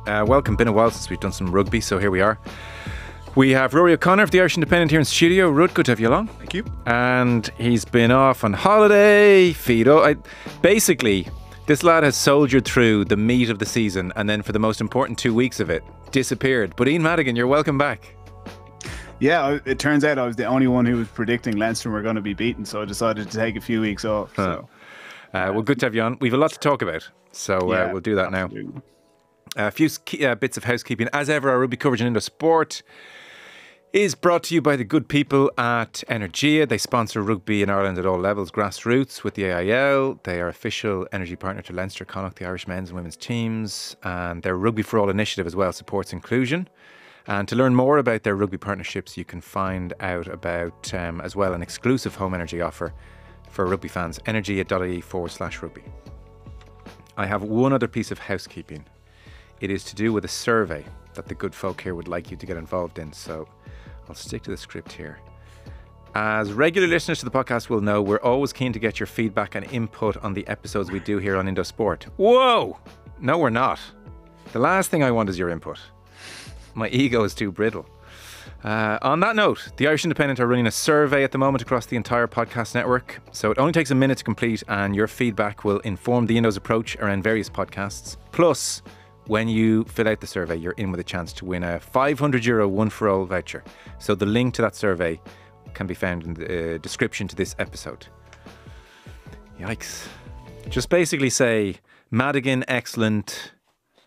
Welcome. Been a while since we've done some rugby, so here we are. We have Rory O'Connor of the Irish Independent here in studio. Rud, good to have you along. Thank you. And he's been off on holiday. Basically, this lad has soldiered through the meat of the season and then for the most important 2 weeks of it, disappeared. But Ian Madigan, you're welcome back. Yeah, it turns out I was the only one who was predicting Leinster were going to be beaten, so I decided to take a few weeks off. So. Well, good to have you on. We've a lot to talk about, so we'll do that absolutely. now. A few bits of housekeeping. As ever, our rugby coverage in Indo Sport is brought to you by the good people at Energia. They sponsor rugby in Ireland at all levels, grassroots with the AIL. They are official energy partner to Leinster, Connacht, the Irish men's and women's teams. And their Rugby for All initiative as well supports inclusion. And to learn more about their rugby partnerships, you can find out about, as well, an exclusive home energy offer for rugby fans, energia.ie/rugby. I have one other piece of housekeeping. It is to do with a survey that the good folk here would like you to get involved in. So I'll stick to the script here. As regular listeners to the podcast will know, we're always keen to get your feedback and input on the episodes we do here on Indo Sport. Whoa! No, we're not. The last thing I want is your input. My ego is too brittle. On that note, the Irish Independent are running a survey at the moment across the entire podcast network. So it only takes a minute to complete, and your feedback will inform the Indo's approach around various podcasts. Plus, when you fill out the survey, you're in with a chance to win a €500 One4All Voucher. So the link to that survey can be found in the description to this episode. Yikes. Just basically say, Madigan, excellent.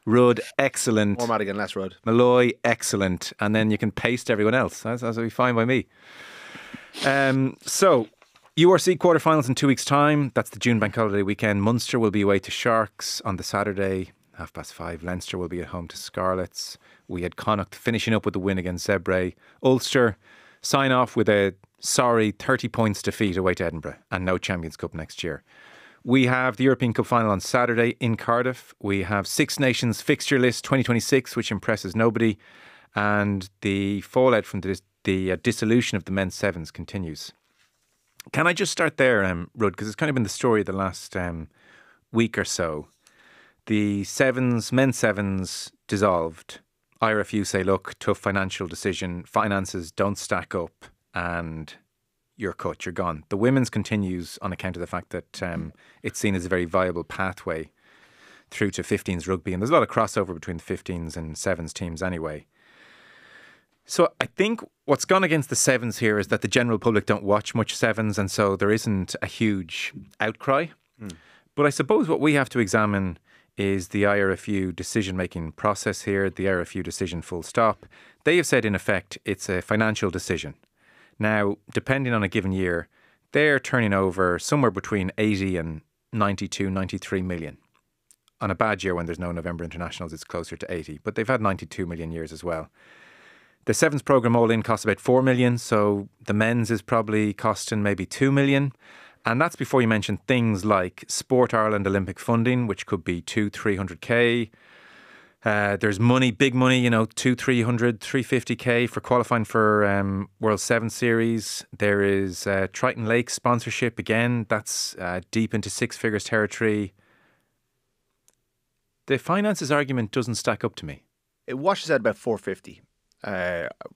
Rud, excellent. More Madigan, less Rud. Malloy, excellent. And then you can paste everyone else. That's be fine by me. So, URC quarterfinals in 2 weeks' time. That's the June bank holiday weekend. Munster will be away to Sharks on the Saturday. 5:30. Leinster will be at home to Scarlets. We had Connacht finishing up with the win against Zebre. Ulster sign off with a sorry 30 points defeat away to Edinburgh and no Champions Cup next year. We have the European Cup final on Saturday in Cardiff. We have Six Nations fixture list 2026, which impresses nobody. And the fallout from the dissolution of the men's sevens continues. Can I just start there, Rud? Because it's kind of been the story of the last week or so. The sevens, men's sevens dissolved. IRFU say, look, tough financial decision. Finances don't stack up and you're cut, you're gone. The women's continues on account of the fact that it's seen as a very viable pathway through to 15s rugby. And there's a lot of crossover between the 15s and sevens teams anyway. So I think what's gone against the sevens here is that the general public don't watch much sevens, and so there isn't a huge outcry. But I suppose what we have to examine is the IRFU decision-making process here, the IRFU decision full stop. They have said, in effect, it's a financial decision. Now, depending on a given year, they're turning over somewhere between 80 and 92, 93 million. On a bad year when there's no November internationals, it's closer to 80. But they've had 92 million years as well. The sevens programme all in costs about 4 million, so the men's is probably costing maybe 2 million. And that's before you mention things like Sport Ireland Olympic funding, which could be 200-300k. There's money, big money, 200-300, 350k for qualifying for World 7 Series. There is Triton Lake sponsorship again. That's deep into six figures territory. The finances argument doesn't stack up to me. It washes out about 450.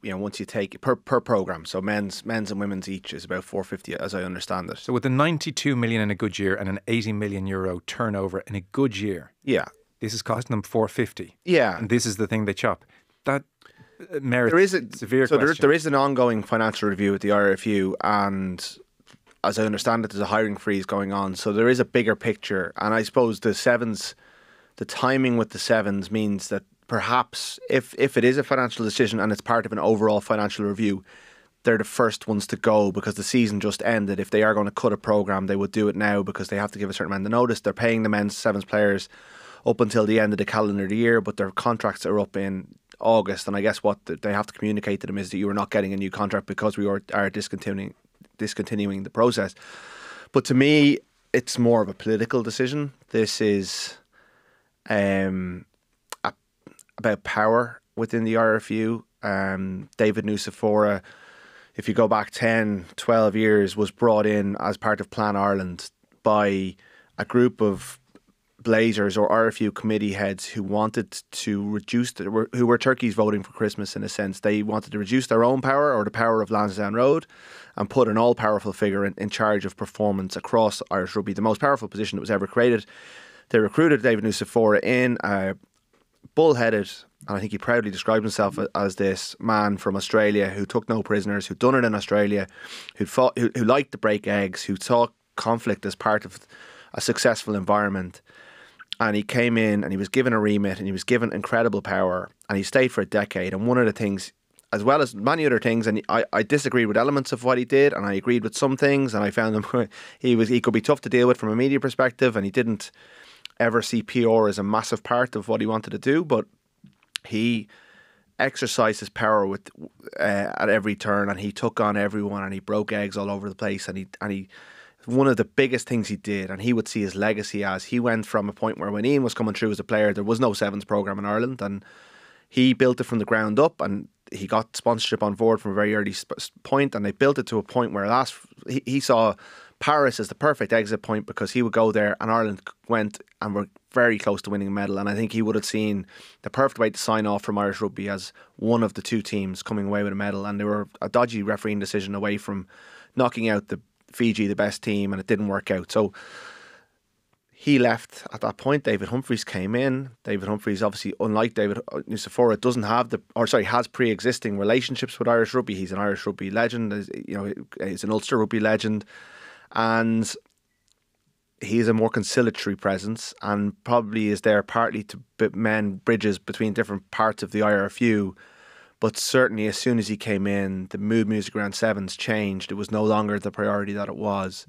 Once you take per program, so men's and women's each is about 450, as I understand it. So with the 92 million in a good year and an 80 million euro turnover in a good year, yeah, this is costing them 450. Yeah, and this is the thing they chop. That merits severe question. There is an ongoing financial review at the IRFU, and as I understand it, there's a hiring freeze going on. So there is a bigger picture, and I suppose the timing with the sevens means that perhaps if it is a financial decision and it's part of an overall financial review, they're the first ones to go because the season just ended. If they are going to cut a programme, they would do it now because they have to give a certain amount of notice. They're paying the men's sevens players up until the end of the calendar year, but their contracts are up in August. And I guess what they have to communicate to them is that you are not getting a new contract because we are discontinuing the process. But to me, it's more of a political decision. This is about power within the IRFU. David Nucifora, if you go back 10, 12 years, was brought in as part of Plan Ireland by a group of Blazers or IRFU committee heads who wanted to reduce, who were turkeys voting for Christmas in a sense. They wanted to reduce their own power or the power of Lansdowne Road and put an all-powerful figure in charge of performance across Irish rugby, the most powerful position that was ever created. They recruited David Nucifora in, bullheaded, and I think he proudly described himself as this man from Australia who took no prisoners, who'd done it in Australia, who liked to break eggs, who saw conflict as part of a successful environment. And he came in and he was given a remit and he was given incredible power and he stayed for a decade. And one of the things, as well as many other things, and I disagreed with elements of what he did and I agreed with some things, and I found him he could be tough to deal with from a media perspective, and he didn't ever see PR as a massive part of what he wanted to do, but he exercised his power with at every turn, and he took on everyone and he broke eggs all over the place, and he one of the biggest things he did, and he would see his legacy as, he went from a point where when Ian was coming through as a player, there was no sevens programme in Ireland, and he built it from the ground up, and he got sponsorship on board from a very early point, and they built it to a point where he saw Paris as the perfect exit point, because he would go there and Ireland went and were very close to winning a medal, and I think he would have seen the perfect way to sign off from Irish rugby as one of the two teams coming away with a medal, and they were a dodgy refereeing decision away from knocking out the Fiji, the best team, and it didn't work out. So he left at that point. David Humphreys came in. David Humphreys, obviously, unlike David Nucifora, doesn't have has pre-existing relationships with Irish rugby. He's an Irish rugby legend. He's an Ulster rugby legend, and he's a more conciliatory presence, and probably is there partly to mend bridges between different parts of the IRFU. But certainly, as soon as he came in, the mood music around sevens changed. It was no longer the priority that it was.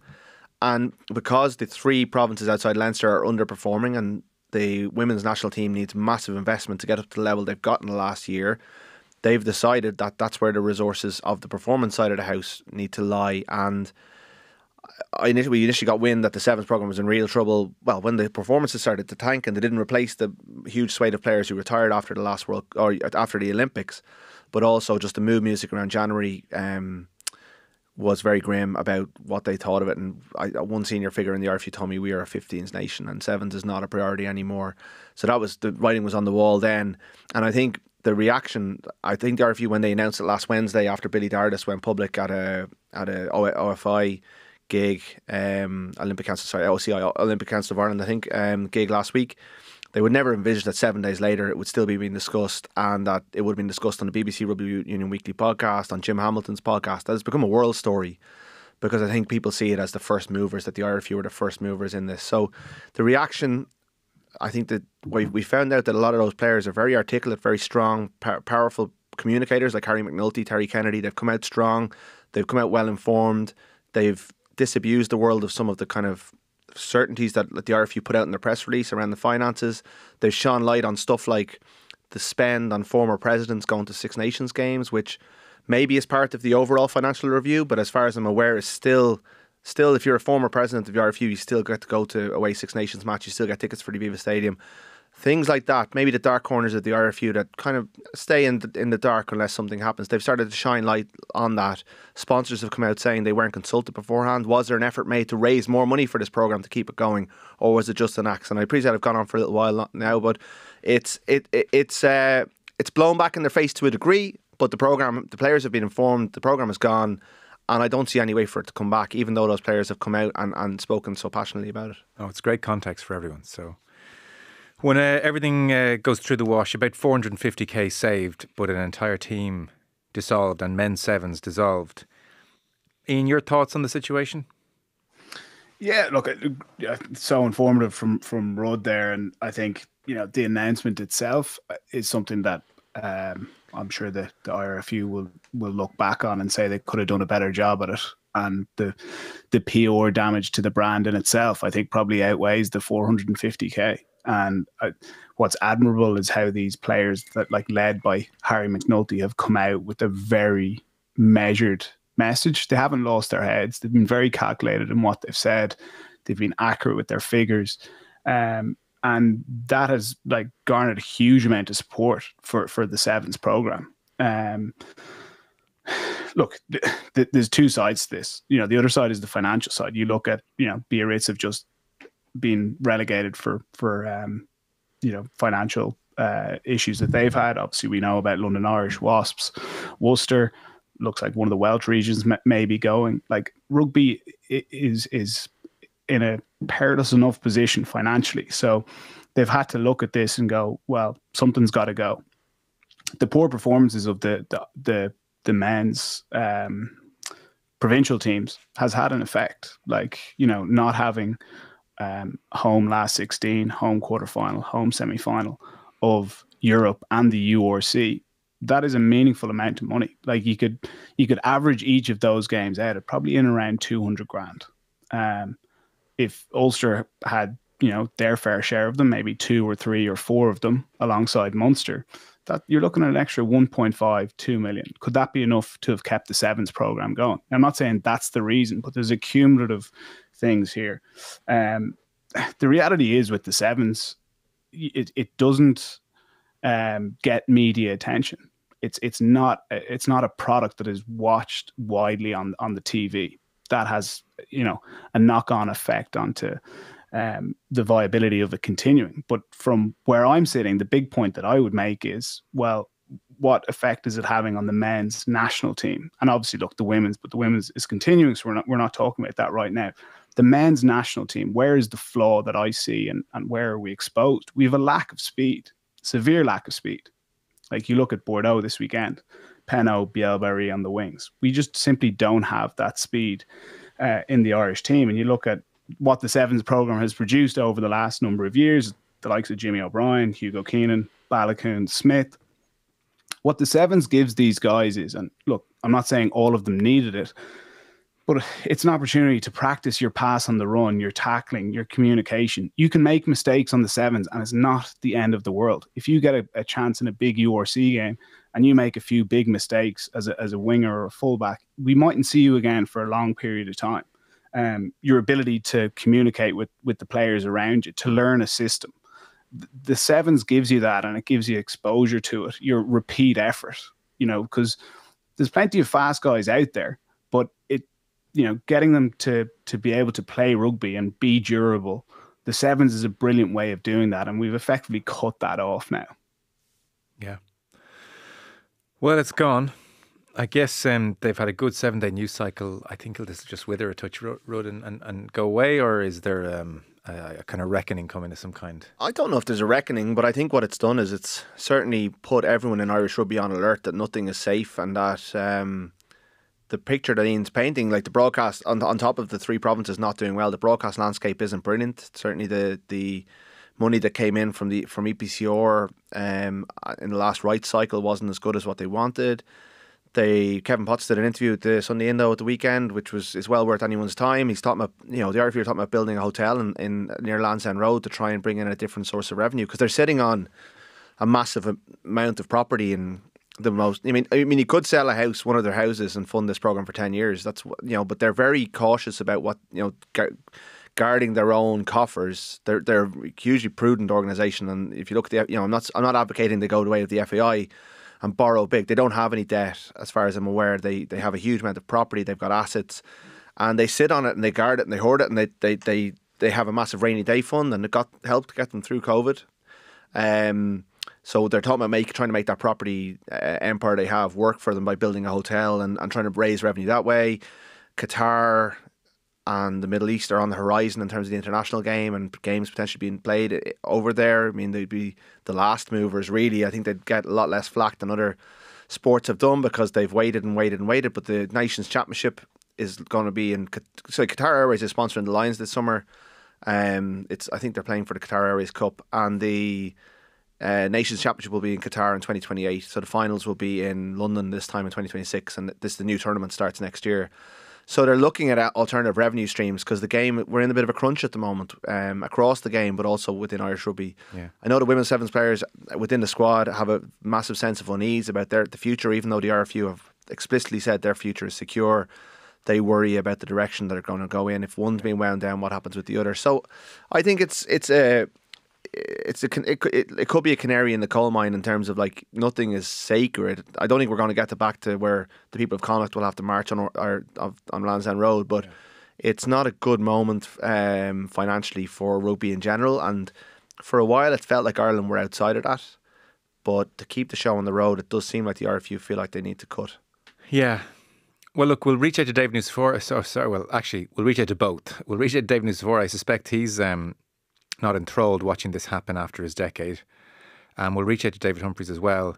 And because the three provinces outside Leinster are underperforming and the women's national team needs massive investment to get up to the level they've got in the last year, they've decided that that's where the resources of the performance side of the house need to lie. And we initially got wind that the sevens programme was in real trouble. Well, when the performances started to tank and they didn't replace the huge swathe of players who retired after the last after the Olympics, but also just the mood music around January was very grim about what they thought of it. And one senior figure in the IRFU told me we are a 15s nation and sevens is not a priority anymore. So the writing was on the wall then. And I think the reaction, the IRFU, when they announced it last Wednesday after Billy Dardis went public at a OFI gig, OCI, Olympic Council of Ireland, I think, gig last week, they would never envisage that 7 days later it would still be being discussed, and that it would have been discussed on the BBC Rugby Union Weekly podcast, on Jim Hamilton's podcast. That has become a world story, because I think people see it as the first movers, that the IRFU are the first movers in this. So the reaction, I think that we found out that a lot of those players are very articulate, very strong, powerful communicators, like Harry McNulty, Terry Kennedy. They've come out strong, they've come out well informed, they've disabused the world of some of the kind of certainties that the IRFU put out in their press release around the finances. They've shone light on stuff like the spend on former presidents going to Six Nations games, which maybe is part of the overall financial review, but as far as I'm aware is still if you're a former president of the IRFU, you still get to go to away Six Nations match, you still get tickets for the Viva Stadium. Things like that, maybe the dark corners of the IRFU that kind of stay in the dark unless something happens. They've started to shine light on that. Sponsors have come out saying they weren't consulted beforehand. Was there an effort made to raise more money for this programme to keep it going, or was it just an axe? And I appreciate I've gone on for a little while now, but it's blown back in their face to a degree. But the players have been informed, the programme is gone, and I don't see any way for it to come back, even though those players have come out and spoken so passionately about it. Oh, it's great context for everyone. So when everything goes through the wash, about 450k saved, but an entire team dissolved and men's sevens dissolved. Ian, your thoughts on the situation? Yeah, look, it's so informative from Rudd there, and I think the announcement itself is something that I'm sure the IRFU will look back on and say they could have done a better job at it. And the PR damage to the brand in itself, I think, probably outweighs the 450k. And what's admirable is how these players that, like, led by Harry McNulty, have come out with a very measured message. They haven't lost their heads. They've been very calculated in what they've said. They've been accurate with their figures. And that has garnered a huge amount of support for the sevens programme. Look, there's two sides to this. The other side is the financial side. You look at, Biarritz have just been relegated for financial issues that they've had. Obviously, we know about London Irish, Wasps, Worcester. Looks like one of the Welsh regions may be going. Like, rugby is in a perilous enough position financially, so they've had to look at this and go, well, something's got to go. The poor performances of the men's provincial teams has had an effect. Like, not having home last 16, home quarterfinal, home semi-final of Europe and the URC. That is a meaningful amount of money. Like, you could average each of those games out at probably in around 200 grand. If Ulster had, their fair share of them, maybe 2 or 3 or 4 of them alongside Munster, that you're looking at an extra 1.5, 2 million. Could that be enough to have kept the sevens program going? I'm not saying that's the reason, but there's accumulative things here. The reality is with the sevens, it doesn't get media attention. It's not a product that is watched widely on the TV. That has a knock-on effect onto the viability of it continuing. But from where I'm sitting, the big point that I would make is, well, what effect is it having on the men's national team? And obviously, look, the women's is continuing, so we're not talking about that right now. The men's national team, where is the flaw that I see, and where are we exposed? We have a lack of speed, severe lack of speed. Like, you look at Bordeaux this weekend, Penno, Bielbarry on the wings. We just simply don't have that speed in the Irish team. And you look at what the sevens program has produced over the last number of years, the likes of Jimmy O'Brien, Hugo Keenan, Balakoon, Smith. What the sevens gives these guys is, and look, I'm not saying all of them needed it, but it's an opportunity to practice your pass on the run, your tackling, your communication. You can make mistakes on the sevens, and it's not the end of the world. If you get a chance in a big URC game and you make a few big mistakes as a winger or a fullback, we mightn't see you again for a long period of time. Your ability to communicate with the players around you, to learn a system. The sevens gives you that, and it gives you exposure to it, your repeat effort, because there's plenty of fast guys out there, but getting them to be able to play rugby and be durable, the sevens is a brilliant way of doing that, and we've effectively cut that off now. Yeah. Well, it's gone. I guess they've had a good 7-day news cycle. I think it'll just wither a touch, Rud, and go away, or is there a kind of reckoning coming of some kind? I don't know if there's a reckoning, but I think what it's done is it's certainly put everyone in Irish rugby on alert that nothing is safe, and that the picture that Ian's painting, like the broadcast, on top of the 3 provinces not doing well, the broadcast landscape isn't brilliant. Certainly the money that came in from EPCR in the last rights cycle wasn't as good as what they wanted. Kevin Potts did an interview with the Sunday Indo at the weekend, which is well worth anyone's time. He's talking about, the IRFU are talking about building a hotel in near Lansdowne Road to try and bring in a different source of revenue, because they're sitting on a massive amount of property in the most. I mean, you could sell a house, one of their houses, and fund this program for 10 years. That's but they're very cautious about what guarding their own coffers. They're a hugely prudent organisation, and if you look at the, I'm not advocating they go away with the FAI and borrow big. They don't have any debt, as far as I'm aware. They have a huge amount of property. They've got assets, and they sit on it and they guard it and they hoard it, and they have a massive rainy day fund, and it helped get them through COVID. So they're talking about trying to make that property empire they have work for them by building a hotel and trying to raise revenue that way. Qatar and the Middle East are on the horizon in terms of the international game and games potentially being played over there. I mean, they'd be the last movers, really. I think they'd get a lot less flack than other sports have done because they've waited and waited and waited. But the Nations Championship is going to be in... So Qatar Airways is sponsoring the Lions this summer. I think they're playing for the Qatar Airways Cup, and the Nations Championship will be in Qatar in 2028. So the finals will be in London this time in 2026, and the new tournament starts next year. So they're looking at alternative revenue streams, because the game, we're in a bit of a crunch at the moment across the game, but also within Irish rugby. Yeah. I know the women's sevens players within the squad have a massive sense of unease about the future, even though the IRFU have explicitly said their future is secure. They worry about the direction that they're going to go in. If one's being wound down, what happens with the other? So I think it could be a canary in the coal mine in terms of, like, nothing is sacred. I don't think we're going to get back to where the people of Connacht will have to march on Lansdowne Road, but it's not a good moment financially for rugby in general. And for a while, it felt like Ireland were outside of that. But to keep the show on the road, it does seem like the IRFU feel like they need to cut. Yeah. Well, look, we'll reach out to David Nucifora. Well, actually, we'll reach out to both. We'll reach out to David Nucifora. I suspect he's not enthralled watching this happen after his decade. And we'll reach out to David Humphreys as well.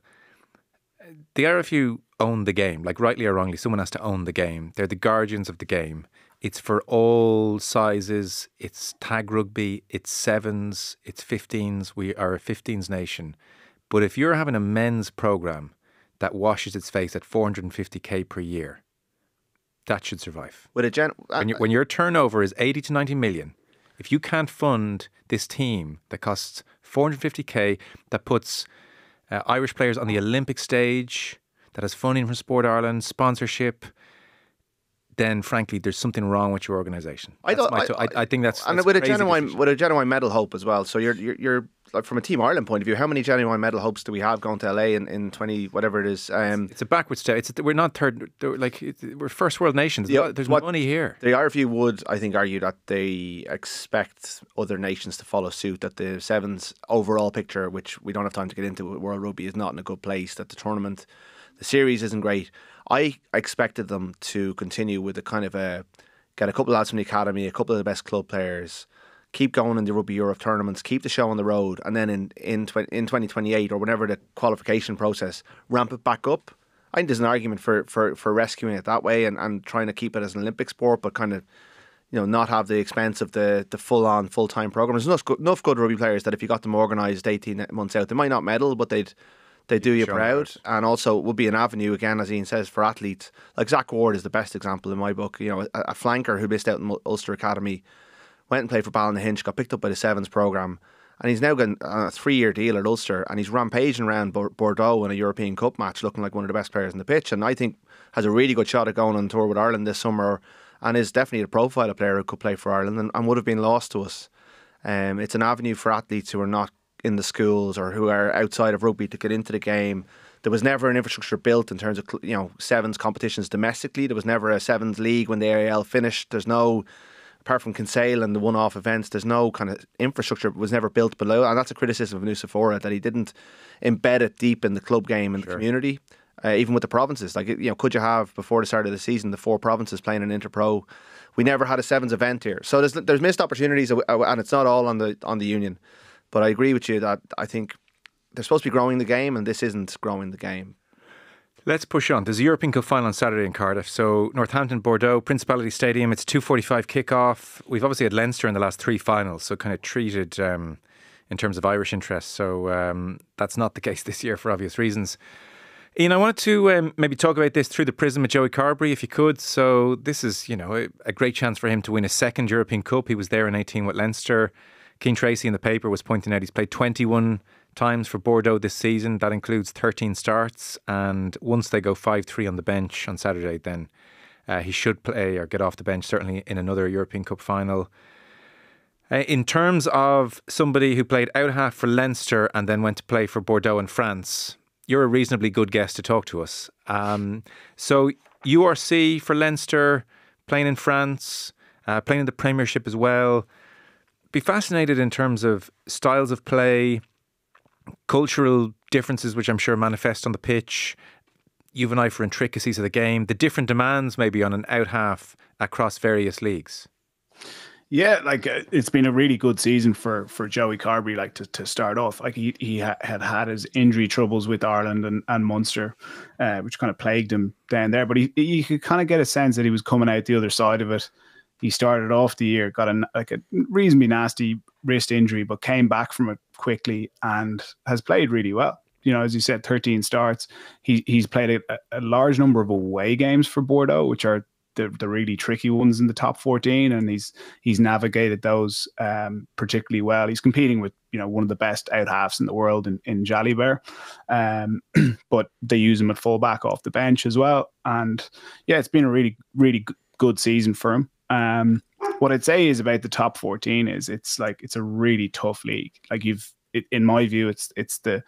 The IRFU own the game. Like, rightly or wrongly, someone has to own the game. They're the guardians of the game. It's for all sizes. It's tag rugby. It's sevens. It's 15s. We are a 15s nation. But if you're having a men's programme that washes its face at 450k per year, that should survive. When your turnover is 80 to 90 million, if you can't fund this team that costs 450k, that puts Irish players on the Olympic stage, that has funding from Sport Ireland, sponsorship, then frankly, there's something wrong with your organisation. I think that's with a genuine medal hope as well. So you're like, from a Team Ireland point of view, how many genuine medal hopes do we have going to LA in 20 whatever it is? It's a backward step. We're not third. We're first world nations. There's money here. The IRFU would, I think, argue that they expect other nations to follow suit. That the sevens overall picture, which we don't have time to get into with World Rugby, is not in a good place. That the tournament, the series isn't great. I expected them to continue with a kind of get a couple of lads from the academy, a couple of the best club players, keep going in the Rugby Europe tournaments, keep the show on the road, and then in 2028 or whenever the qualification process, ramp it back up. I think there's an argument for rescuing it that way and trying to keep it as an Olympic sport, but kind of, you know, not have the expense of the full-on, full-time programme. There's enough good rugby players that if you got them organised 18 months out, they might not medal, but they do you proud, and also it would be an avenue, again, as Ian says, for athletes. Like Zach Ward is the best example in my book. You know, a flanker who missed out in Ulster Academy, went and played for Ballynahinch, got picked up by the Sevens programme, and he's now got a 3-year deal at Ulster, and he's rampaging around Bordeaux in a European Cup match, looking like one of the best players on the pitch, and I think has a really good shot at going on tour with Ireland this summer, and is definitely a profile of player who could play for Ireland and would have been lost to us. It's an avenue for athletes who are not in the schools or who are outside of rugby to get into the game. There was never an infrastructure built in terms of, you know, sevens competitions domestically. There was never a sevens league when the AIL finished. There's no, apart from Kinsale and the one-off events, there's no kind of infrastructure was never built below, and that's a criticism of Nucifora, that he didn't embed it deep in the club game and the community. Even with the provinces, like, you know, could you have before the start of the season the 4 provinces playing an interpro? We never had a sevens event here, so there's missed opportunities, and it's not all on the union. But I agree with you that I think they're supposed to be growing the game, and this isn't growing the game. Let's push on. There's a European Cup final on Saturday in Cardiff. So Northampton, Bordeaux, Principality Stadium. It's 2:45 kickoff. We've obviously had Leinster in the last 3 finals, so kind of treated in terms of Irish interest. So that's not the case this year for obvious reasons. Ian, I wanted to maybe talk about this through the prism of Joey Carberry, if you could. So this is, you know, a great chance for him to win a 2nd European Cup. He was there in 18 with Leinster. Keane Tracy in the paper was pointing out he's played 21 times for Bordeaux this season. That includes 13 starts. And once they go 5-3 on the bench on Saturday, then he should play or get off the bench, certainly in another European Cup final. In terms of somebody who played out half for Leinster and then went to play for Bordeaux in France, you're a reasonably good guest to talk to us. So URC for Leinster, playing in France, playing in the Premiership as well. Be fascinated in terms of styles of play, cultural differences, which I'm sure manifest on the pitch. You've an eye for intricacies of the game, the different demands maybe on an out half across various leagues. Yeah, like it's been a really good season for Joey Carberry. Like to start off, like he had his injury troubles with Ireland and Munster, which kind of plagued him down there. But you could kind of get a sense that he was coming out the other side of it. He started off the year, got a reasonably nasty wrist injury, but came back from it quickly and has played really well. You know, as you said, 13 starts. He's played a large number of away games for Bordeaux, which are the really tricky ones in the top 14, and he's navigated those particularly well. He's competing with, you know, one of the best out halves in the world in Jalibert, but they use him at full back off the bench as well. And yeah, it's been a really, really good season for him. What I'd say is about the top 14 is it's a really tough league. Like in my view, it's the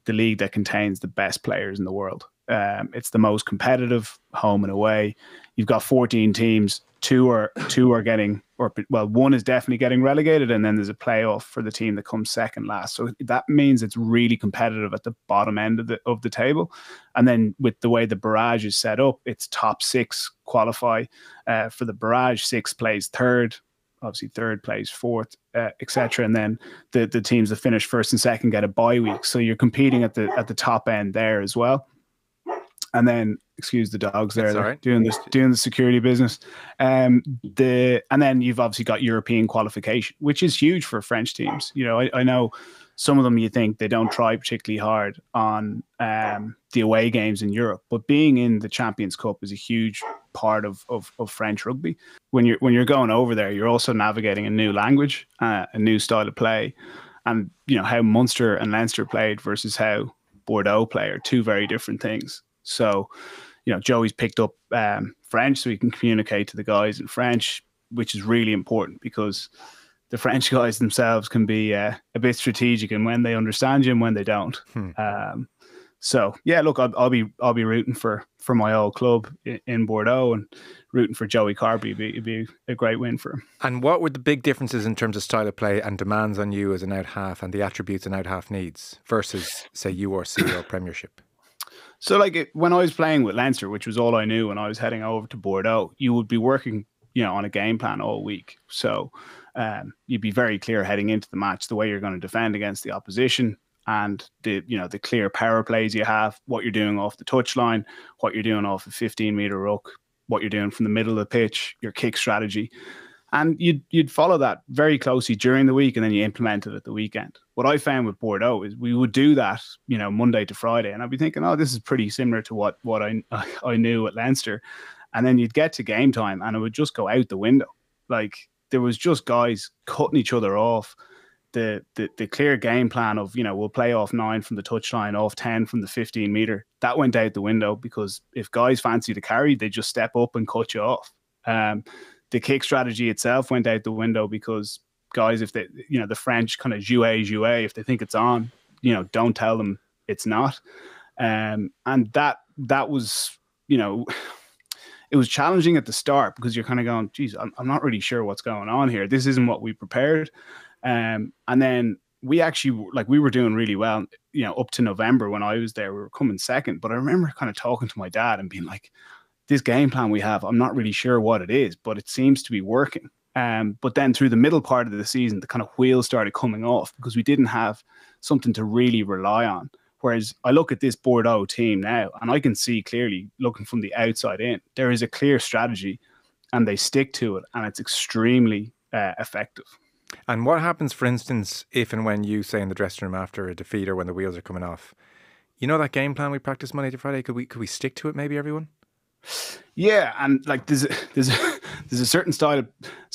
league that contains the best players in the world. It's the most competitive home and away. You've got 14 teams. Two are getting, or well, one is definitely getting relegated, and then there's a playoff for the team that comes second last. So that means it's really competitive at the bottom end of the table. And then with the way the barrage is set up, it's top 6 qualify for the barrage. 6 plays third, obviously third plays fourth, etc. And then the teams that finish first and second get a bye week. So you're competing at the top end there as well. And then, excuse the dogs there, they're doing the security business. And then you've obviously got European qualification, which is huge for French teams. You know, I know some of them, you think they don't try particularly hard on the away games in Europe, but being in the Champions Cup is a huge part of French rugby. When you're going over there, you're also navigating a new language, a new style of play, and you know how Munster and Leinster played versus how Bordeaux play are two very different things. So, you know, Joey's picked up French so he can communicate to the guys in French, which is really important because the French guys themselves can be a bit strategic in when they understand you and when they don't. So yeah, look, I'll be rooting for my old club in Bordeaux and rooting for Joey Carby. It'd be a great win for him. And what were the big differences in terms of style of play and demands on you as an out half and the attributes an out half needs versus, say, URC or Premiership? So like when I was playing with Leinster, which was all I knew when I was heading over to Bordeaux, you would be working, you know, on a game plan all week. So you'd be very clear heading into the match, the way you're going to defend against the opposition and the clear power plays you have, what you're doing off the touchline, what you're doing off a 15-meter ruck, what you're doing from the middle of the pitch, your kick strategy. And you'd follow that very closely during the week and then you implement it at the weekend. What I found with Bordeaux is we would do that, you know, Monday to Friday. And I'd be thinking, oh, this is pretty similar to what I knew at Leinster. And then you'd get to game time and it would just go out the window. Like there was just guys cutting each other off. The clear game plan of, you know, we'll play off 9 from the touchline, off 10 from the 15-meter. That went out the window because if guys fancy the carry, they just step up and cut you off. The kick strategy itself went out the window because guys, if they, you know, the French kind of jouet, if they think it's on, you know, don't tell them it's not. And that was, you know, it was challenging at the start because you're kind of going, geez, I'm not really sure what's going on here. This isn't what we prepared. And then we actually, like, we were doing really well, you know, up to November when I was there, we were coming second. But I remember kind of talking to my dad and being like, this game plan we have, I'm not really sure what it is, but it seems to be working. But then through the middle part of the season, the kind of wheels started coming off because we didn't have something to really rely on. Whereas I look at this Bordeaux team now and I can see clearly looking from the outside in, there is a clear strategy and they stick to it and it's extremely effective. And what happens, for instance, if and when you say in the dressing room after a defeat or when the wheels are coming off, you know, that game plan we practice Monday to Friday, could we stick to it maybe, everyone? Yeah, and like there's a certain style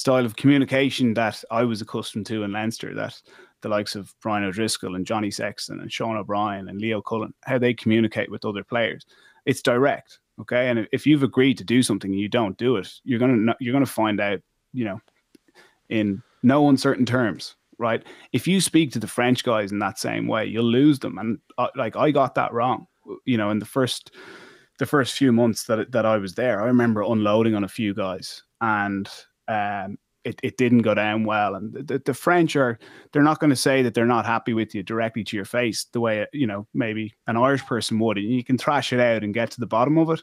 of communication that I was accustomed to in Leinster that the likes of Brian O'Driscoll and Johnny Sexton and Sean O'Brien and Leo Cullen, how they communicate with other players. It's direct, okay? And if you've agreed to do something and you don't do it, you're gonna find out, you know, in no uncertain terms, right? If you speak to the French guys in that same way, you'll lose them. And like I got that wrong, you know, in the first few months that I was there. I remember unloading on a few guys and it didn't go down well. And the French they're not going to say that they're not happy with you directly to your face the way, you know, maybe an Irish person would. And you can thrash it out and get to the bottom of it.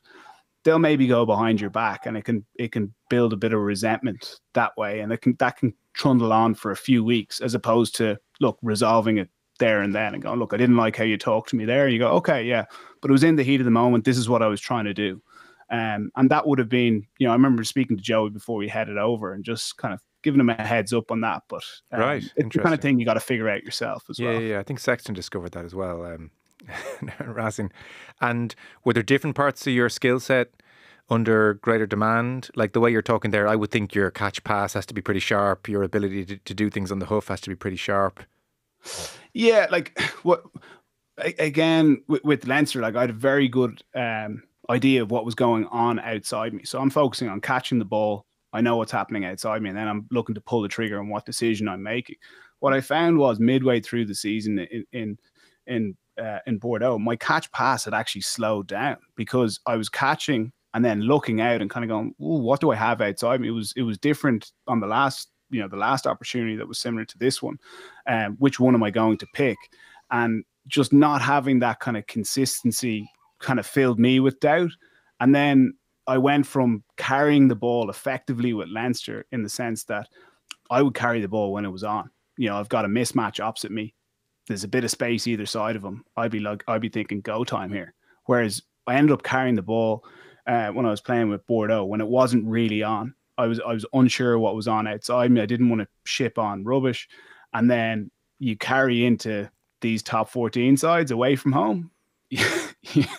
They'll maybe go behind your back and it can build a bit of resentment that way. And that can trundle on for a few weeks as opposed to, look, resolving it there and then and going, look, I didn't like how you talked to me there. And you go, okay, yeah, but it was in the heat of the moment. This is what I was trying to do. And that would have been, you know, I remember speaking to Joey before we headed over and just kind of giving him a heads up on that. But right, it's the kind of thing you got to figure out yourself as well. Yeah. I think Sexton discovered that as well. Racing. And were there different parts of your skill set under greater demand? Like the way you're talking there, I would think your catch pass has to be pretty sharp. Your ability to do things on the hoof has to be pretty sharp. Yeah, like what again with Leinster, like I had a very good idea of what was going on outside me. So I'm focusing on catching the ball. I know what's happening outside me, and then I'm looking to pull the trigger on what decision I'm making. What I found was midway through the season in in Bordeaux, my catch pass had actually slowed down because I was catching and then looking out and kind of going, "Ooh, what do I have outside me?" It was different on the last opportunity that was similar to this one. Which one am I going to pick? And just not having that kind of consistency kind of filled me with doubt. And then I went from carrying the ball effectively with Leinster in the sense that I would carry the ball when it was on. I've got a mismatch opposite me. There's a bit of space either side of him. I'd be thinking go time here. Whereas I ended up carrying the ball when I was playing with Bordeaux when it wasn't really on. I was unsure what was on outside me. I didn't want to ship on rubbish. And then you carry into these top 14 sides away from home.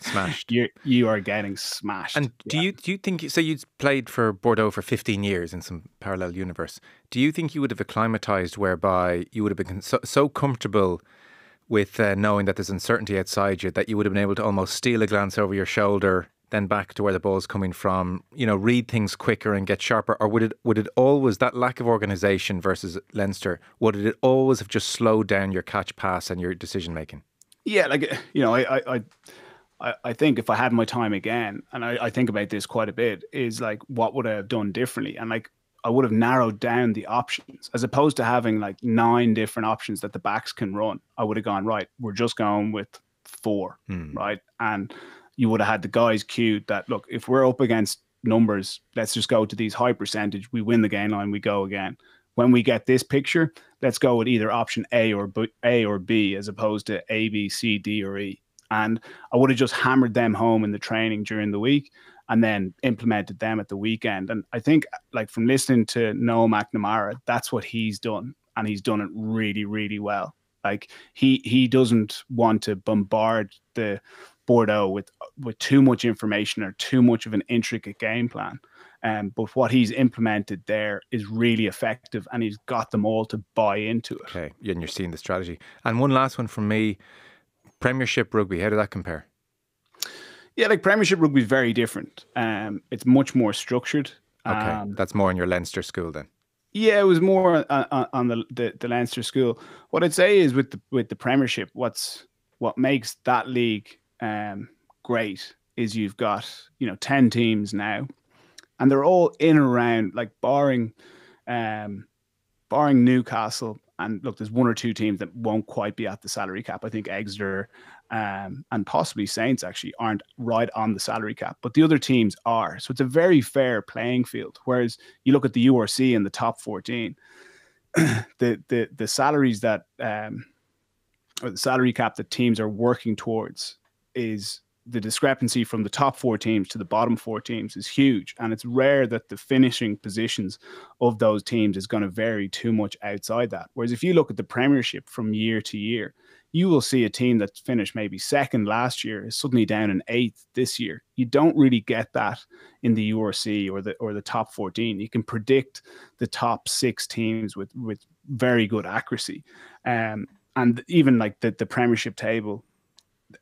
Smashed. You are getting smashed. And do you think, so you'd played for Bordeaux for 15 years in some parallel universe, do you think you would have acclimatized whereby you would have been so comfortable with knowing that there's uncertainty outside you that you would have been able to almost steal a glance over your shoulder, then back to where the ball's coming from, read things quicker and get sharper? Or would it always, that lack of organisation versus Leinster, would it always have just slowed down your catch pass and your decision making? Yeah, I think if I had my time again, and I think about this quite a bit, is like, what would I have done differently? And like, I would have narrowed down the options as opposed to having like 9 different options that the backs can run. I would have gone, right, we're just going with 4, right? And you would have had the guys cued that, look, if we're up against numbers, let's just go to these high percentage. We win the game line, we go again. When we get this picture, let's go with either option A or B as opposed to A, B, C, D, or E. And I would have just hammered them home in the training during the week and then implemented them at the weekend. And I think, like, from listening to Noel McNamara, that's what he's done. And he's done it really, really well. Like, he doesn't want to bombard the Bordeaux with too much information or too much of an intricate game plan. But what he's implemented there is really effective, and he's got them all to buy into it. Okay, and you're seeing the strategy. And one last one from me, Premiership rugby, how did that compare? Yeah, like, Premiership rugby is very different. It's much more structured. Okay, that's more in your Leinster school then. Yeah, it was more on the Leinster school. What I'd say is with the Premiership, what makes that league great is you've got 10 teams now, and they're all in and around, like, barring Newcastle. And look, there's 1 or 2 teams that won't quite be at the salary cap. I think Exeter and possibly Saints actually aren't right on the salary cap, but the other teams are. So it's a very fair playing field. Whereas you look at the URC and the top 14, the salaries that or the salary cap that teams are working towards, is the discrepancy from the top 4 teams to the bottom 4 teams is huge. And it's rare that the finishing positions of those teams is going to vary too much outside that. Whereas if you look at the Premiership from year to year, you will see a team that finished maybe 2nd last year is suddenly down in 8th this year. You don't really get that in the URC or the top 14. You can predict the top 6 teams with very good accuracy. And even like the Premiership table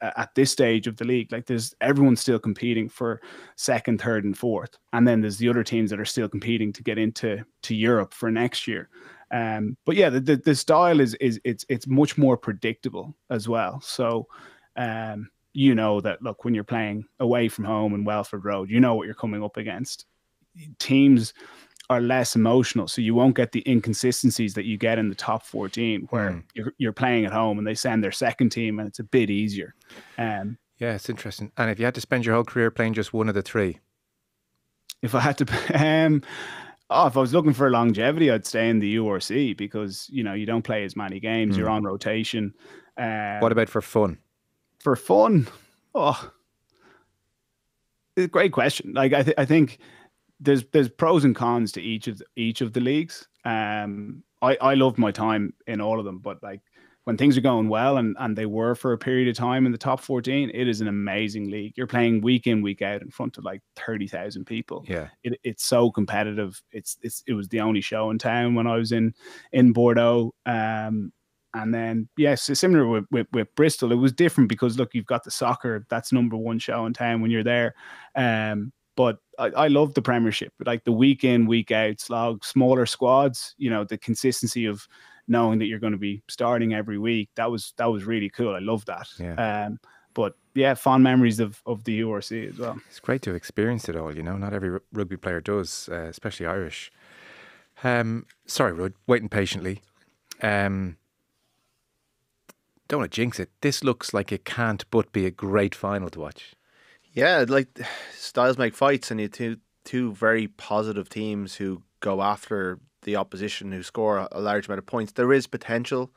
at this stage of the league, like, everyone's still competing for 2nd, 3rd, and 4th, and then there's the other teams that are still competing to get into Europe for next year. But yeah, the style is it's much more predictable as well. So that, look, when you're playing away from home in Welford Road, you know what you're coming up against. Teams are less emotional, so you won't get the inconsistencies that you get in the top 14, where you're playing at home and they send their 2nd team, and it's a bit easier. Yeah, it's interesting. And if you had to spend your whole career playing just one of the 3, if I had to, if I was looking for longevity, I'd stay in the URC, because you don't play as many games, you're on rotation. What about for fun? For fun, it's a great question. Like, I think there's pros and cons to each of the leagues. I loved my time in all of them, but like, when things are going well, and they were for a period of time in the top 14, it is an amazing league. You're playing week in, week out in front of like 30,000 people. Yeah, it's so competitive. It was the only show in town when I was in Bordeaux. And then, yes, similar with Bristol, it was different because, look, you've got the soccer, that's number 1 show in town when you're there. But I love the Premiership, like the week in, week out slog, smaller squads, the consistency of knowing that you're going to be starting every week. That was really cool. I love that. Yeah. But yeah, fond memories of the URC as well. It's great to have experienced it all, not every rugby player does, especially Irish. Sorry, Rud, waiting patiently. Don't want to jinx it. This looks like it can't but be a great final to watch. Yeah, like styles make fights, and you two very positive teams who go after the opposition, who score a large amount of points. There is potential,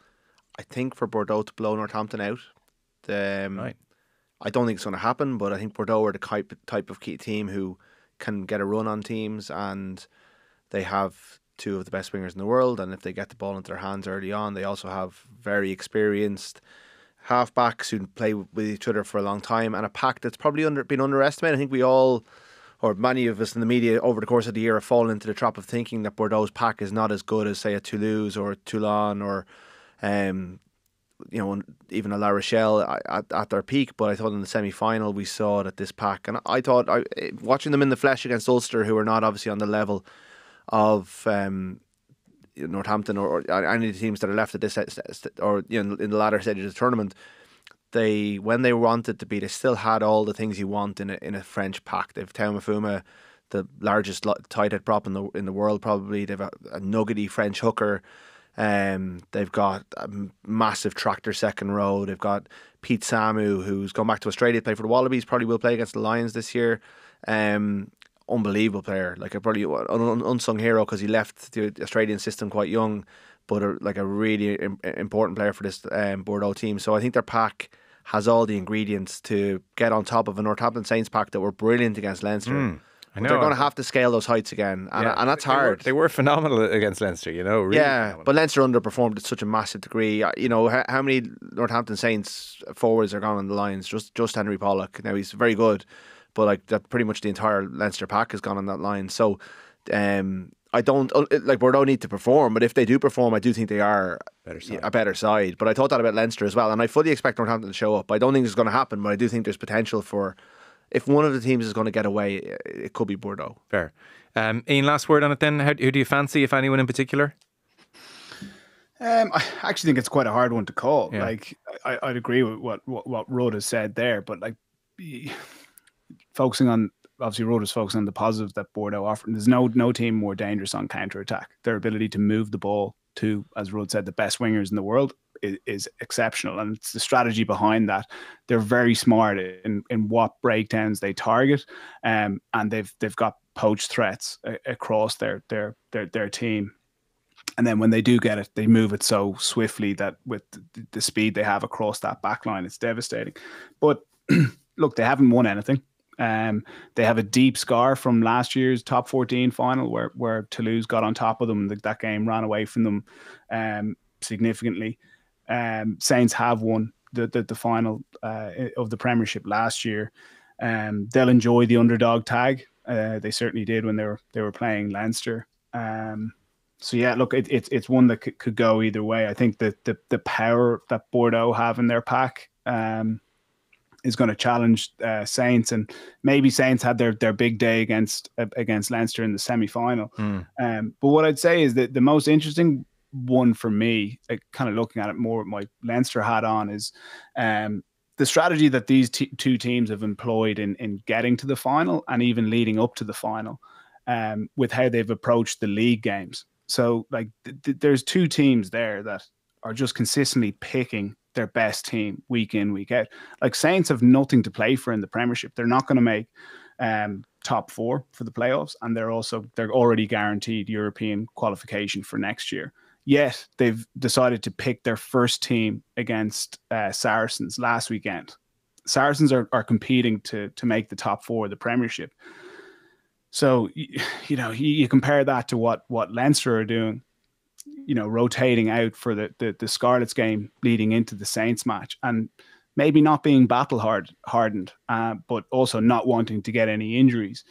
I think, for Bordeaux to blow Northampton out. Right. I don't think it's going to happen, but I think Bordeaux are the type of key team who can get a run on teams, and they have two of the best wingers in the world, and if they get the ball into their hands early on, they also have very experienced halfbacks who play with each other for a long time, and a pack that's probably been underestimated. I think we all, or many of us in the media over the course of the year, have fallen into the trap of thinking that Bordeaux's pack is not as good as, say, a Toulouse or a Toulon or even a La Rochelle at their peak. But I thought in the semi-final we saw that this pack, and I thought, watching them in the flesh against Ulster, who are not obviously on the level of Northampton or any of the teams that are left at this or in the latter stage of the tournament, when they wanted to be, they still had all the things you want in a French pack. They've Tao Mafuma, the largest tight head prop in the world probably. They've a nuggety French hooker. They've got a massive tractor second row. They've got Pete Samu, who's gone back to Australia to play for the Wallabies, probably will play against the Lions this year. Unbelievable player, like probably an unsung hero because he left the Australian system quite young, but a really important player for this Bordeaux team. So I think their pack has all the ingredients to get on top of a Northampton Saints pack that were brilliant against Leinster. I know. They're going to have to scale those heights again, and that's hard. They were phenomenal against Leinster, really. Yeah, phenomenal. But Leinster underperformed at such a massive degree. How many Northampton Saints forwards are gone on the lines? Just Henry Pollock. Now he's very good, but that pretty much the entire Leinster pack has gone on that line. So I don't Bordeaux need to perform, but if they do perform, I do think they are a better side. But I thought that about Leinster as well, and I fully expect Northampton to show up. I don't think it's going to happen, but I do think there's potential for, if one of the teams is going to get away, it could be Bordeaux. Fair. Ian, last word on it then. Who do you fancy, if anyone in particular? I actually think it's quite a hard one to call. Yeah. Like I'd agree with what Rod has said there, but focusing on, obviously Rod is focusing on the positives that Bordeaux offer. There's no team more dangerous on counter-attack. Their ability to move the ball to, as Rod said, the best wingers in the world is exceptional, and it's the strategy behind that. They're very smart in what breakdowns they target, and they've got poach threats across their team. And then when they do get it, they move it so swiftly that with the speed they have across that back line, it's devastating. But look, they haven't won anything. They have a deep scar from last year's top 14 final where Toulouse got on top of them. That game ran away from them significantly. Saints have won the final of the Premiership last year. They'll enjoy the underdog tag. They certainly did when they were playing Leinster. So yeah, look, it's one that could go either way. I think that the power that Bordeaux have in their pack is going to challenge Saints, and maybe Saints had their big day against Leinster in the semi-final. But what I'd say is that the most interesting one for me, kind of looking at it more with my Leinster hat on, is the strategy that these two teams have employed in getting to the final and even leading up to the final, with how they've approached the league games. So there's two teams there that are just consistently picking their best team week in, week out. Like Saints have nothing to play for in the Premiership. They're not going to make top four for the playoffs, and they're already guaranteed European qualification for next year. Yet they've decided to pick their first team against Saracens last weekend. Saracens are competing to make the top four of the Premiership. So you compare that to what Leinster are doing, rotating out for the Scarlets game leading into the Saints match, and maybe not being battle hardened, but also not wanting to get any injuries.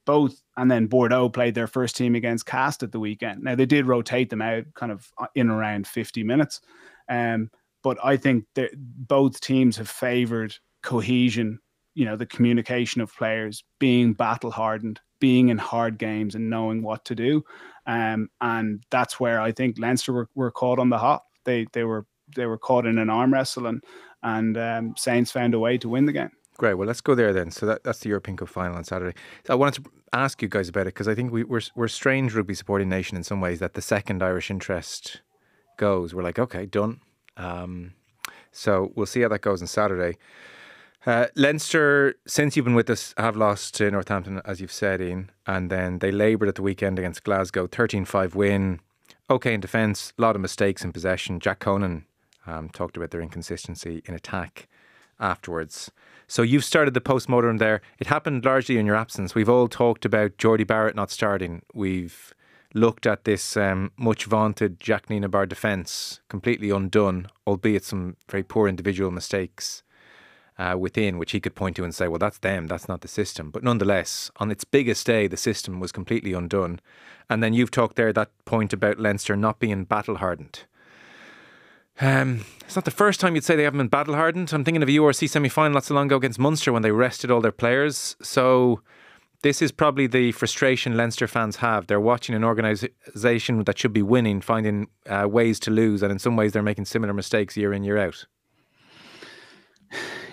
Both, and then Bordeaux played their first team against Cast at the weekend. Now they did rotate them out kind of in around 50 minutes, but I think that both teams have favoured cohesion. The communication of players, being battle hardened, being in hard games and knowing what to do. And that's where I think Leinster were caught on the hop. They were caught in an arm wrestle, and Saints found a way to win the game. Great. Well, let's go there then. So that's the European Cup final on Saturday. So I wanted to ask you guys about it because I think we're a strange rugby supporting nation in some ways, that the second Irish interest goes, we're like, okay, done. So we'll see how that goes on Saturday. Leinster, since you've been with us, have lost to Northampton, as you've said, Ian, and then they laboured at the weekend against Glasgow, 13-5 win. Okay in defence, a lot of mistakes in possession. Jack Conan talked about their inconsistency in attack afterwards. So you've started the post-mortem there. It happened largely in your absence. We've all talked about Geordie Barrett not starting. We've looked at this much vaunted Jack Nienaber defence, completely undone, albeit some very poor individual mistakes within, which he could point to and say, well, that's them, that's not the system. But nonetheless, on its biggest day, the system was completely undone. And then you've talked there, that point about Leinster not being battle-hardened. It's not the first time you'd say they haven't been battle-hardened. I'm thinking of a URC semi-final not so long ago against Munster when they rested all their players. So this is probably the frustration Leinster fans have. They're watching an organisation that should be winning, finding ways to lose, and in some ways they're making similar mistakes year in, year out.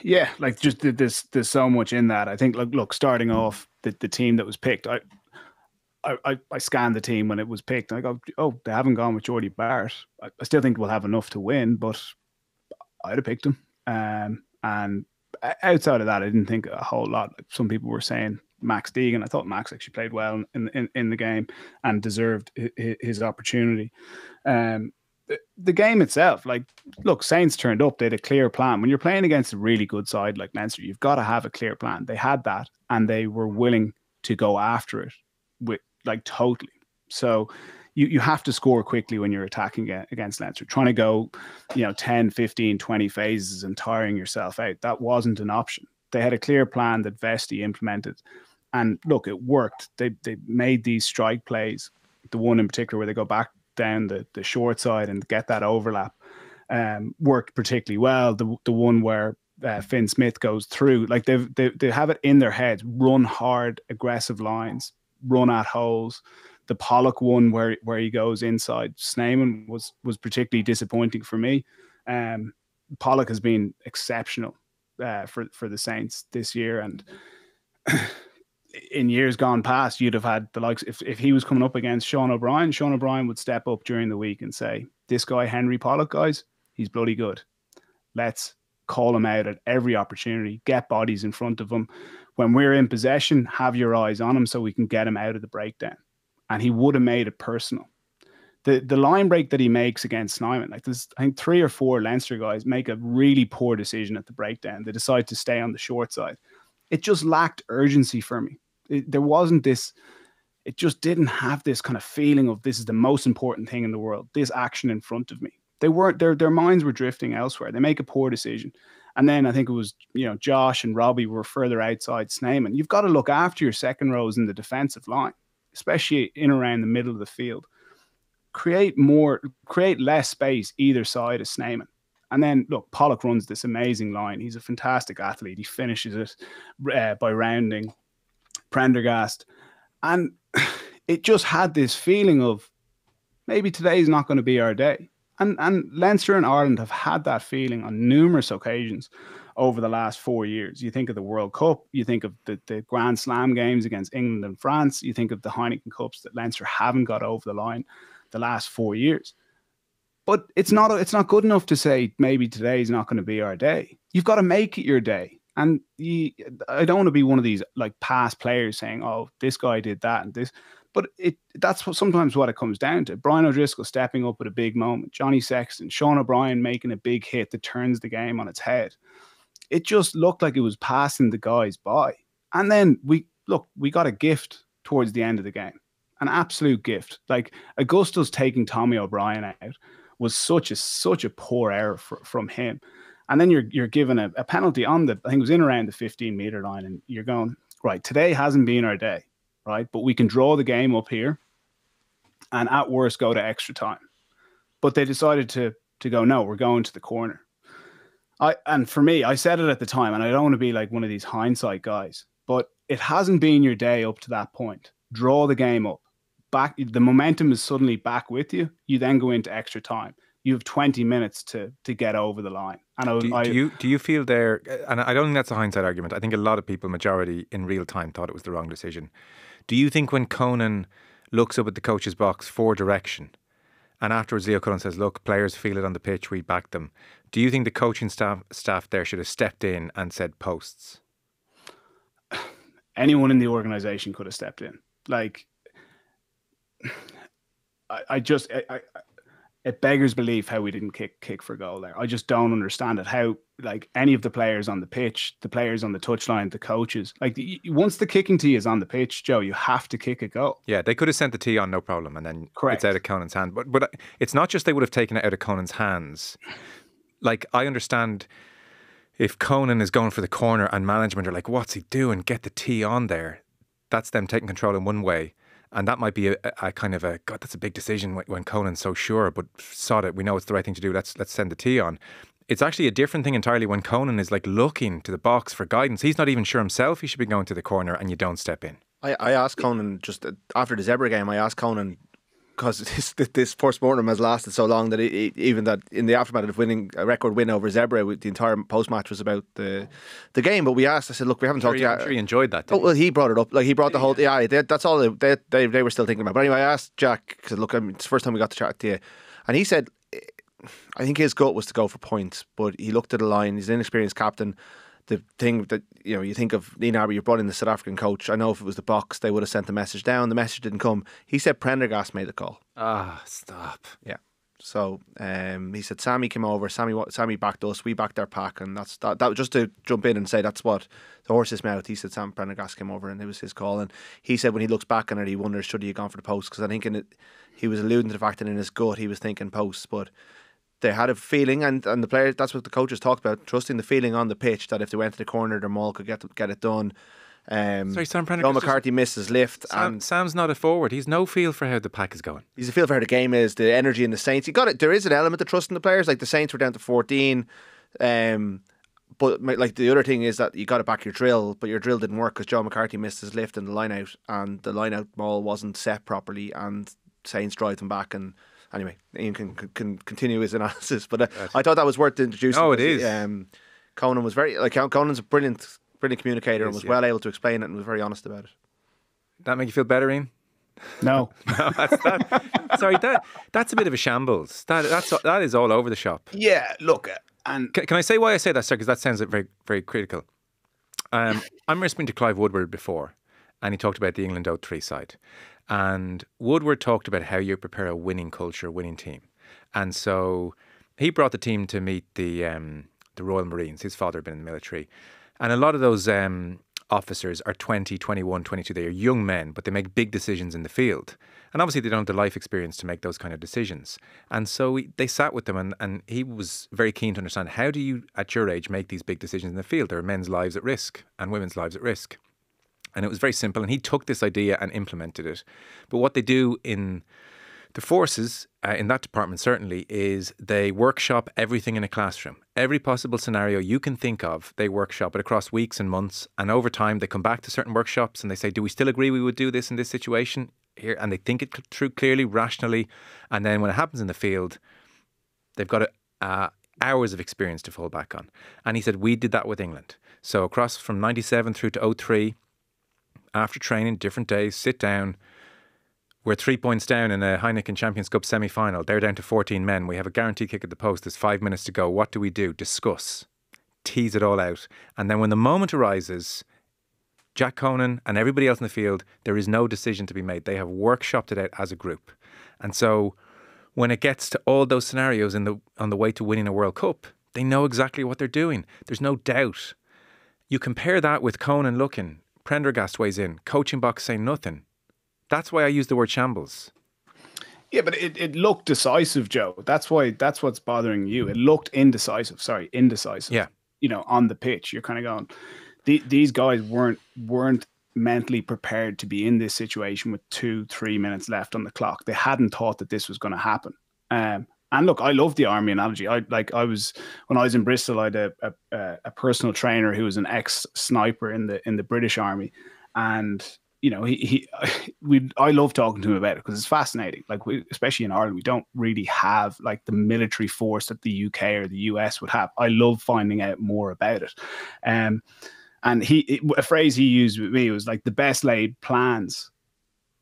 Yeah, like just there's so much in that. I think, look, starting off, the team that was picked, I scanned the team when it was picked. And I go, oh, they haven't gone with Geordie Barrett. I still think we'll have enough to win, but I'd have picked him. And outside of that, I didn't think a whole lot. Like some people were saying Max Deegan. I thought Max actually played well in the game and deserved his opportunity. The game itself, like, look, Saints turned up. They had a clear plan. When you're playing against a really good side like Leinster, you've got to have a clear plan. They had that, and they were willing to go after it with, like, totally. So you have to score quickly when you're attacking against Leinster. Trying to go, 10, 15, 20 phases and tiring yourself out, that wasn't an option. They had a clear plan that Vesti implemented. And look, it worked. They made these strike plays, the one in particular where they go back down the short side and get that overlap, worked particularly well. The one where Finn Smith goes through, like they have it in their heads, run hard, aggressive lines, run at holes. The Pollock one where he goes inside Snyman was particularly disappointing for me. Pollock has been exceptional for the Saints this year, and in years gone past, you'd have had the likes, if he was coming up against Sean O'Brien would step up during the week and say, this guy, Henry Pollock, guys, he's bloody good. Let's call him out at every opportunity, get bodies in front of him. When we're in possession, have your eyes on him so we can get him out of the breakdown. And he would have made it personal. The line break that he makes against Snyman, like there's, I think 3 or 4 Leinster guys make a really poor decision at the breakdown. They decide to stay on the short side. It just lacked urgency for me. There wasn't this, it just didn't have this kind of feeling of this is the most important thing in the world, this action in front of me. They weren't, their minds were drifting elsewhere. They make a poor decision. And then I think it was, Josh and Robbie were further outside Snyman. You've got to look after your second rows in the defensive line, especially in around the middle of the field. Create less space either side of Snyman. And then, look, Pollock runs this amazing line. He's a fantastic athlete. He finishes it by rounding Prendergast. And it just had this feeling of maybe today's not going to be our day. And Leinster and Ireland have had that feeling on numerous occasions over the last 4 years. You think of the World Cup, you think of the Grand Slam games against England and France, you think of the Heineken Cups that Leinster haven't got over the line the last 4 years. But it's not good enough to say maybe today's not going to be our day. You've got to make it your day. And I don't want to be one of these like past players saying, oh, this guy did that and this. But that's sometimes what it comes down to. Brian O'Driscoll stepping up at a big moment. Johnny Sexton, Sean O'Brien making a big hit that turns the game on its head. It just looked like it was passing the guys by. And then we got a gift towards the end of the game. An absolute gift. Like Augusto's taking Tommy O'Brien out was such a poor error from him. And then you're given a penalty on I think it was in around the 15-meter line, and you're going, right, today hasn't been our day, right? But we can draw the game up here and at worst go to extra time. But they decided to go, no, we're going to the corner. And for me, I said it at the time, and I don't want to be like one of these hindsight guys, But it hasn't been your day up to that point. Draw the game up. Back, the momentum is suddenly back with you. You then go into extra time. You have 20 minutes to get over the line. And do you feel there? And I don't think that's a hindsight argument. I think a lot of people, majority in real time, thought it was the wrong decision. Do you think when Conan looks up at the coach's box for direction, and afterwards Leo Cullen says, "Look, players feel it on the pitch. We back them." Do you think the coaching staff there should have stepped in and said posts? Anyone in the organisation could have stepped in. Like, it beggars belief how we didn't kick for goal there. I just don't understand it. How, like, any of the players on the pitch, the players on the touchline, the coaches, like, once the kicking tee is on the pitch, Joe, you have to kick a goal. Yeah, they could have sent the tee on, no problem, and then Correct. It's out of Conan's hand. But it's not just they would have taken it out of Conan's hands. Like, I understand if Conan is going for the corner and management are like, "What's he doing? Get the tee on there." That's them taking control in one way. And that might be a kind of God, that's a big decision when Conan's so sure, but sod it, we know it's the right thing to do. Let's send the tee on. It's actually a different thing entirely when Conan is like looking to the box for guidance. He's not even sure himself he should be going to the corner, and you don't step in. I asked Conan just after the Zebra game. I asked Conan, because this post-mortem has lasted so long that even that in the aftermath of winning a record win over Zebra, the entire post-match was about the game. But we asked, I said, look, we haven't talked yet. I'm sure he enjoyed that. Oh, well, he brought it up. Like, he brought the whole, that's all they were still thinking about. But anyway, I asked Jack, because look, it's the first time we got to chat to you, and he said, I think his gut was to go for points, but he looked at the line. He's an inexperienced captain. The thing that, you think of Ian Arbor, you brought in the South African coach. I know if it was the box, they would have sent the message down. The message didn't come. He said Prendergast made the call. Stop. Yeah. So he said Sammy came over. Sammy backed us. We backed their pack, and that. That just to jump in and say that's what the horse's mouth. He said Sam Prendergast came over, and it was his call. And he said when he looks back on it, he wonders should he have gone for the post, because I think he was alluding to the fact that in his gut he was thinking posts, but they had a feeling, and the players, that's what the coaches talked about, trusting the feeling on the pitch that if they went to the corner, their maul could get it done. Sorry, Sam Prendergast. John McCarthy missed his lift. Sam's not a forward. He's no feel for how the pack is going. He's a feel for how the game is, the energy in the Saints. You got it. There is an element of trust in the players. Like the Saints were down to 14. But like the other thing is that you got to back your drill, but your drill didn't work because John McCarthy missed his lift in the line out, and the line out maul wasn't set properly, and Saints drive them back. And anyway, Ian can continue his analysis, but I thought that was worth introducing. Oh, it is. Conan's a brilliant communicator, and was well able to explain it and was very honest about it. That make you feel better, Ian? No. Sorry, that's a bit of a shambles. That is all over the shop. Yeah, look, and can I say why I say that, sir? Because that sounds very, very critical. I remember speaking to Clive Woodward before, and he talked about the England 03 side. And Woodward talked about how you prepare a winning culture, a winning team. And so he brought the team to meet the Royal Marines. His father had been in the military. And a lot of those officers are 20, 21, 22. They are young men, but they make big decisions in the field. And obviously they don't have the life experience to make those kind of decisions. And so they sat with them, and he was very keen to understand, how do you, at your age, make these big decisions in the field? There are men's lives at risk and women's lives at risk. And it was very simple, and he took this idea and implemented it. But what they do in the forces, in that department certainly, is they workshop everything in a classroom. Every possible scenario you can think of, they workshop it across weeks and months. And over time, they come back to certain workshops and they say, do we still agree we would do this in this situation? Here, and they think it through clearly, rationally. And then when it happens in the field, they've got hours of experience to fall back on. And he said, we did that with England. So across from 97 through to 03, after training, different days, sit down. We're 3 points down in a Heineken Champions Cup semi-final. They're down to 14 men. We have a guaranteed kick at the post. There's 5 minutes to go. What do we do? Discuss. Tease it all out. And then when the moment arises, Jack Conan and everybody else in the field, there is no decision to be made. They have workshopped it out as a group. And so when it gets to all those scenarios on the way to winning a World Cup, they know exactly what they're doing. There's no doubt. You compare that with Conan looking, Prendergast weighs in, coaching box saying nothing. That's why I use the word shambles. Yeah, but it looked decisive, Joe. That's what's bothering you. It looked indecisive. Yeah. On the pitch, you're kind of going, these guys weren't mentally prepared to be in this situation with 2-3 minutes left on the clock. They hadn't thought that this was going to happen. And look, I love the army analogy. When I was in Bristol, I had a personal trainer who was an ex-sniper in the British Army, and I love talking to him about it because it's fascinating. Like especially in Ireland, we don't really have like the military force that the UK or the US would have. I love finding out more about it. And a phrase he used with me was like, the best laid plans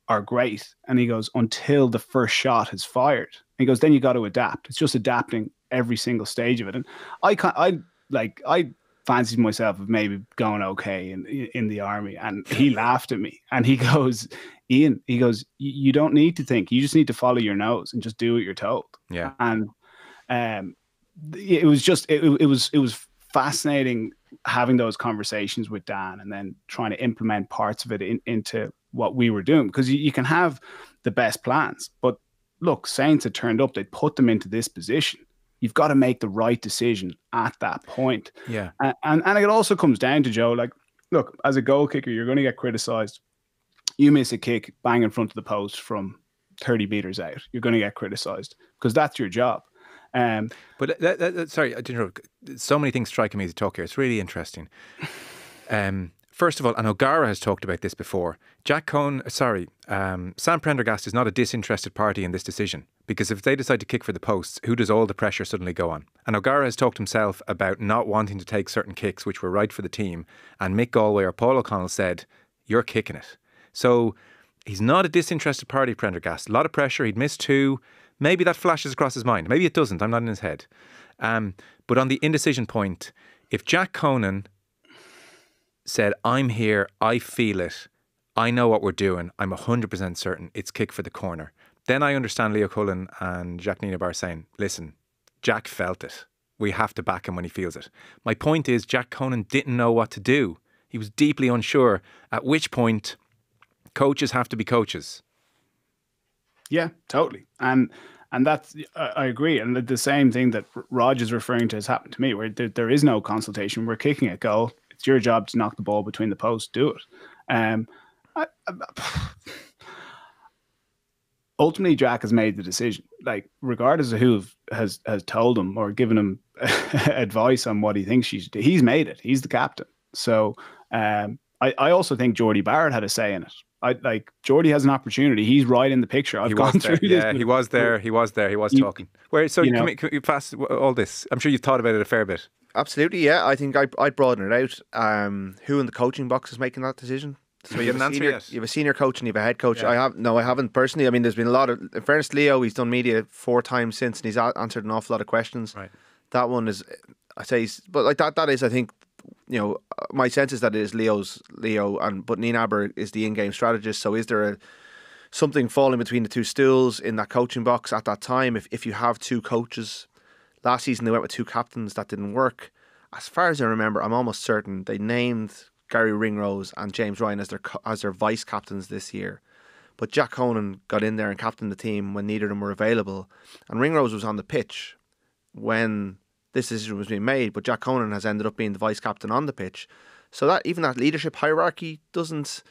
are great. And he goes, until the first shot is fired. And he goes, then you got to adapt. It's just adapting every single stage of it. And I fancied myself of maybe going okay in the army. And he laughed at me and he goes, Ian, you don't need to think. You just need to follow your nose and just do what you're told. Yeah. And it was fascinating having those conversations with Dan and then trying to implement parts of it into what we were doing, because you can have the best plans, but look, Saints had turned up, they put them into this position. You've got to make the right decision at that point. Yeah. And it also comes down to, Joe, like, look, as a goal kicker, you're going to get criticized. You miss a kick bang in front of the post from 30 meters out, you're going to get criticized because that's your job. But sorry, I didn't know. So many things striking me as you talk here. It's really interesting. First of all, and O'Gara has talked about this before, Sam Prendergast is not a disinterested party in this decision, because if they decide to kick for the posts, who does all the pressure suddenly go on? And O'Gara has talked himself about not wanting to take certain kicks which were right for the team, and Mick Galway or Paul O'Connell said, you're kicking it. So he's not a disinterested party, Prendergast. A lot of pressure, he'd missed 2. Maybe that flashes across his mind. Maybe it doesn't. I'm not in his head. But on the indecision point, if Jack Conan said, I'm here, I feel it, I know what we're doing, I'm 100% certain it's kick for the corner, then I understand Leo Cullen and Jack Nienaber saying, listen, Jack felt it. We have to back him when he feels it. My point is, Jack Conan didn't know what to do. He was deeply unsure, at which point coaches have to be coaches. Yeah, totally. And that's, I agree. And the same thing that Rog is referring to has happened to me, where there is no consultation. We're kicking a goal. It's your job to knock the ball between the posts. Do it. Ultimately, Jack has made the decision. Like, regardless of who has told him or given him advice on what he thinks he should do, he's made it. He's the captain. So I also think Geordie Barrett had a say in it. Geordie has an opportunity. He's right in the picture. I've gone through this. Yeah, he was there. He was talking. So can you pass all this? I'm sure you've thought about it a fair bit. Absolutely, yeah. I think I broaden it out. Who in the coaching box is making that decision? So you have a senior coach and you have a head coach. Yeah. I haven't personally. I mean, there's been a lot of, in fairness to Leo, he's done media 4 times since and he's answered an awful lot of questions. Right. That one is, but like that is, I think, my sense is that it is Leo, but Nienaber is the in-game strategist. So is there something falling between the two stools in that coaching box at that time? If you have 2 coaches, last season they went with 2 captains, that didn't work. As far as I remember, I'm almost certain they named Gary Ringrose and James Ryan as their vice captains this year. But Jack Conan got in there and captained the team when neither of them were available. And Ringrose was on the pitch when this decision was being made, but Jack Conan has ended up being the vice captain on the pitch. So that even that leadership hierarchy doesn't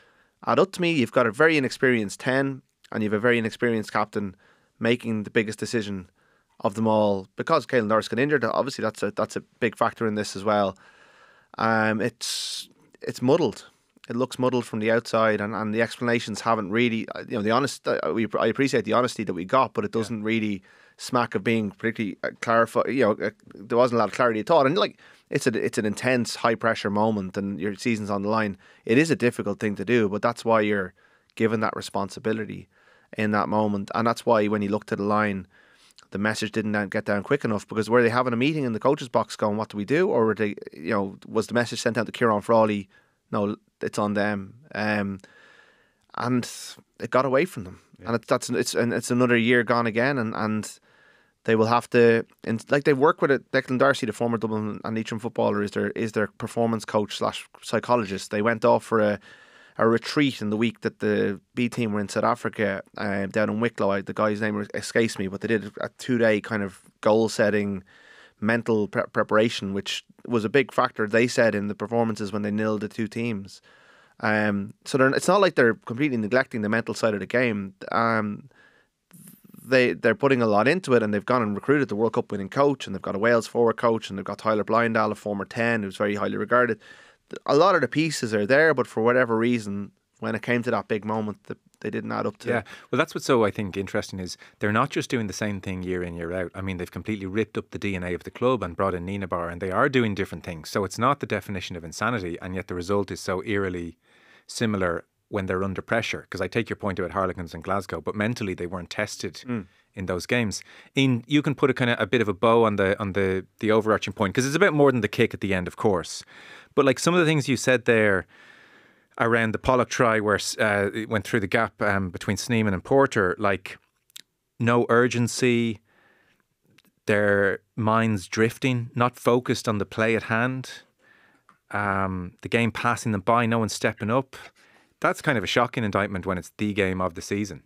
add up to me. You've got a very inexperienced 10 and you have a very inexperienced captain making the biggest decision of them all, because Caelan Doris got injured. Obviously that's a big factor in this as well. It's muddled. It looks muddled from the outside, and the explanations haven't really, I appreciate the honesty that we got, but it doesn't really smack of being particularly clarified. There wasn't a lot of clarity at all, and it's an intense, high pressure moment, and your season's on the line. It is a difficult thing to do, but that's why you're given that responsibility in that moment, and that's why when you look to the line, the message didn't get down quick enough, because were they having a meeting in the coach's box going, what do we do? Or were they, was the message sent out to Kieran Frawley, no, it's on them. And it got away from them. Yeah. And it's another year gone again, and they will have to, and like they work with it. Declan Darcy, the former Dublin and Leitrim footballer, is their performance coach / psychologist. They went off for a retreat in the week that the B team were in South Africa, down in Wicklow. The guy's name escapes me, but they did a 2-day kind of goal-setting mental preparation, which was a big factor, they said, in the performances when they nilled the 2 teams. So it's not like they're completely neglecting the mental side of the game. they're putting a lot into it, and they've gone and recruited the World Cup winning coach, and they've got a Wales forward coach, and they've got Tyler Blindall, a former 10 who's very highly regarded. A lot of the pieces are there, but for whatever reason, when it came to that big moment, they didn't add up to. Yeah, well, that's what's so, I think, interesting is they're not just doing the same thing year in, year out. I mean, they've completely ripped up the DNA of the club and brought in Nina Bar, and they are doing different things. So it's not the definition of insanity, and yet the result is so eerily similar when they're under pressure. Because I take your point about Harlequins and Glasgow, but mentally they weren't tested in those games. You can put a bit of a bow on the overarching point, because it's a bit more than the kick at the end, of course. But like some of the things you said there around the Pollock try, where it went through the gap between Sneeman and Porter, like no urgency, their minds drifting, not focused on the play at hand, the game passing them by, no one stepping up. That's kind of a shocking indictment when it's the game of the season.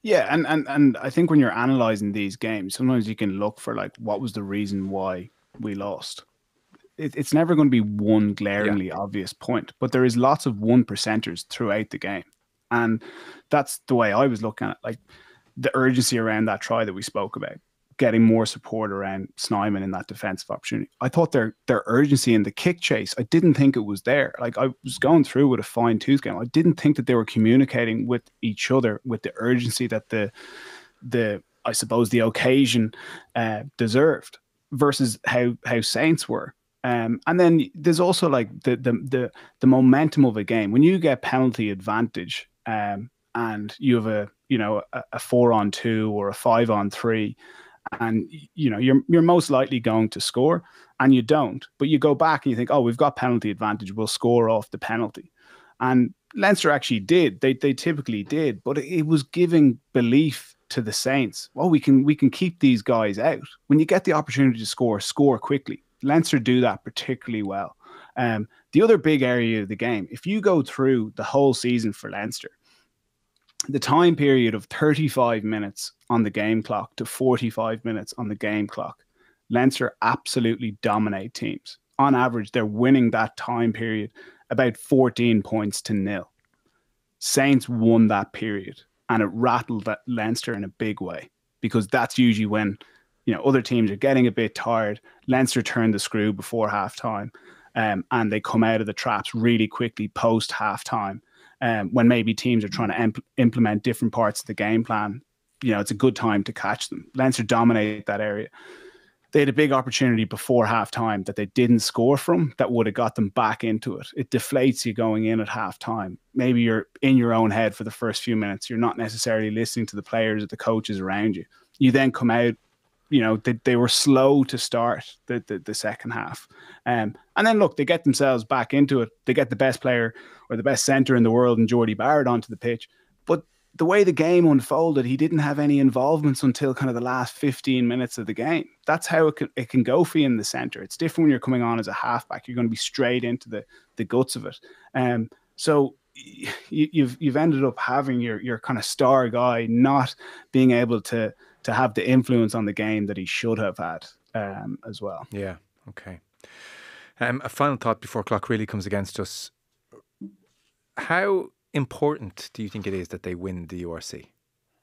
Yeah, and I think when you're analysing these games, sometimes you can look for like, what was the reason why we lost? It's never going to be one glaringly obvious point, but there is lots of 1%ers throughout the game. And that's the way I was looking at it. Like the urgency around that try that we spoke about, getting more support around Snyman in that defensive opportunity. I thought their urgency in the kick chase, I didn't think it was there. Like I was going through with a fine tooth comb. I didn't think that they were communicating with each other with the urgency that the I suppose the occasion deserved versus how Saints were. And then there's also like the momentum of a game. When you get penalty advantage and you have a 4-on-2 or a 5-on-3, and you're most likely going to score, and you don't, but you go back and you think, oh, we've got penalty advantage, we'll score off the penalty. And Leinster actually did. They typically did, but it was giving belief to the Saints. Well, we can keep these guys out. When you get the opportunity to score quickly. Leinster do that particularly well. The other big area of the game, if you go through the whole season for Leinster, the time period of 35 minutes on the game clock to 45 minutes on the game clock, Leinster absolutely dominate teams. On average, they're winning that time period about 14 points to 0. Saints won that period, and it rattled that Leinster in a big way, because that's usually when other teams are getting a bit tired. Leinster turned the screw before halftime, and they come out of the traps really quickly post halftime. When maybe teams are trying to implement different parts of the game plan, it's a good time to catch them. Leinster dominated that area. They had a big opportunity before halftime that they didn't score from that would have got them back into it. It deflates you going in at halftime. Maybe you're in your own head for the first few minutes. You're not necessarily listening to the players or the coaches around you. You then come out, they were slow to start the second half. And then, look, they get themselves back into it. They get the best player or the best centre in the world in Geordie Barrett onto the pitch. But the way the game unfolded, he didn't have any involvements until kind of the last 15 minutes of the game. That's how it can go for you in the centre. It's different when you're coming on as a halfback. You're going to be straight into the guts of it. So you've ended up having your kind of star guy not being able to have the influence on the game that he should have had as well. Yeah, okay. A final thought before clock really comes against us. How important do you think it is that they win the URC?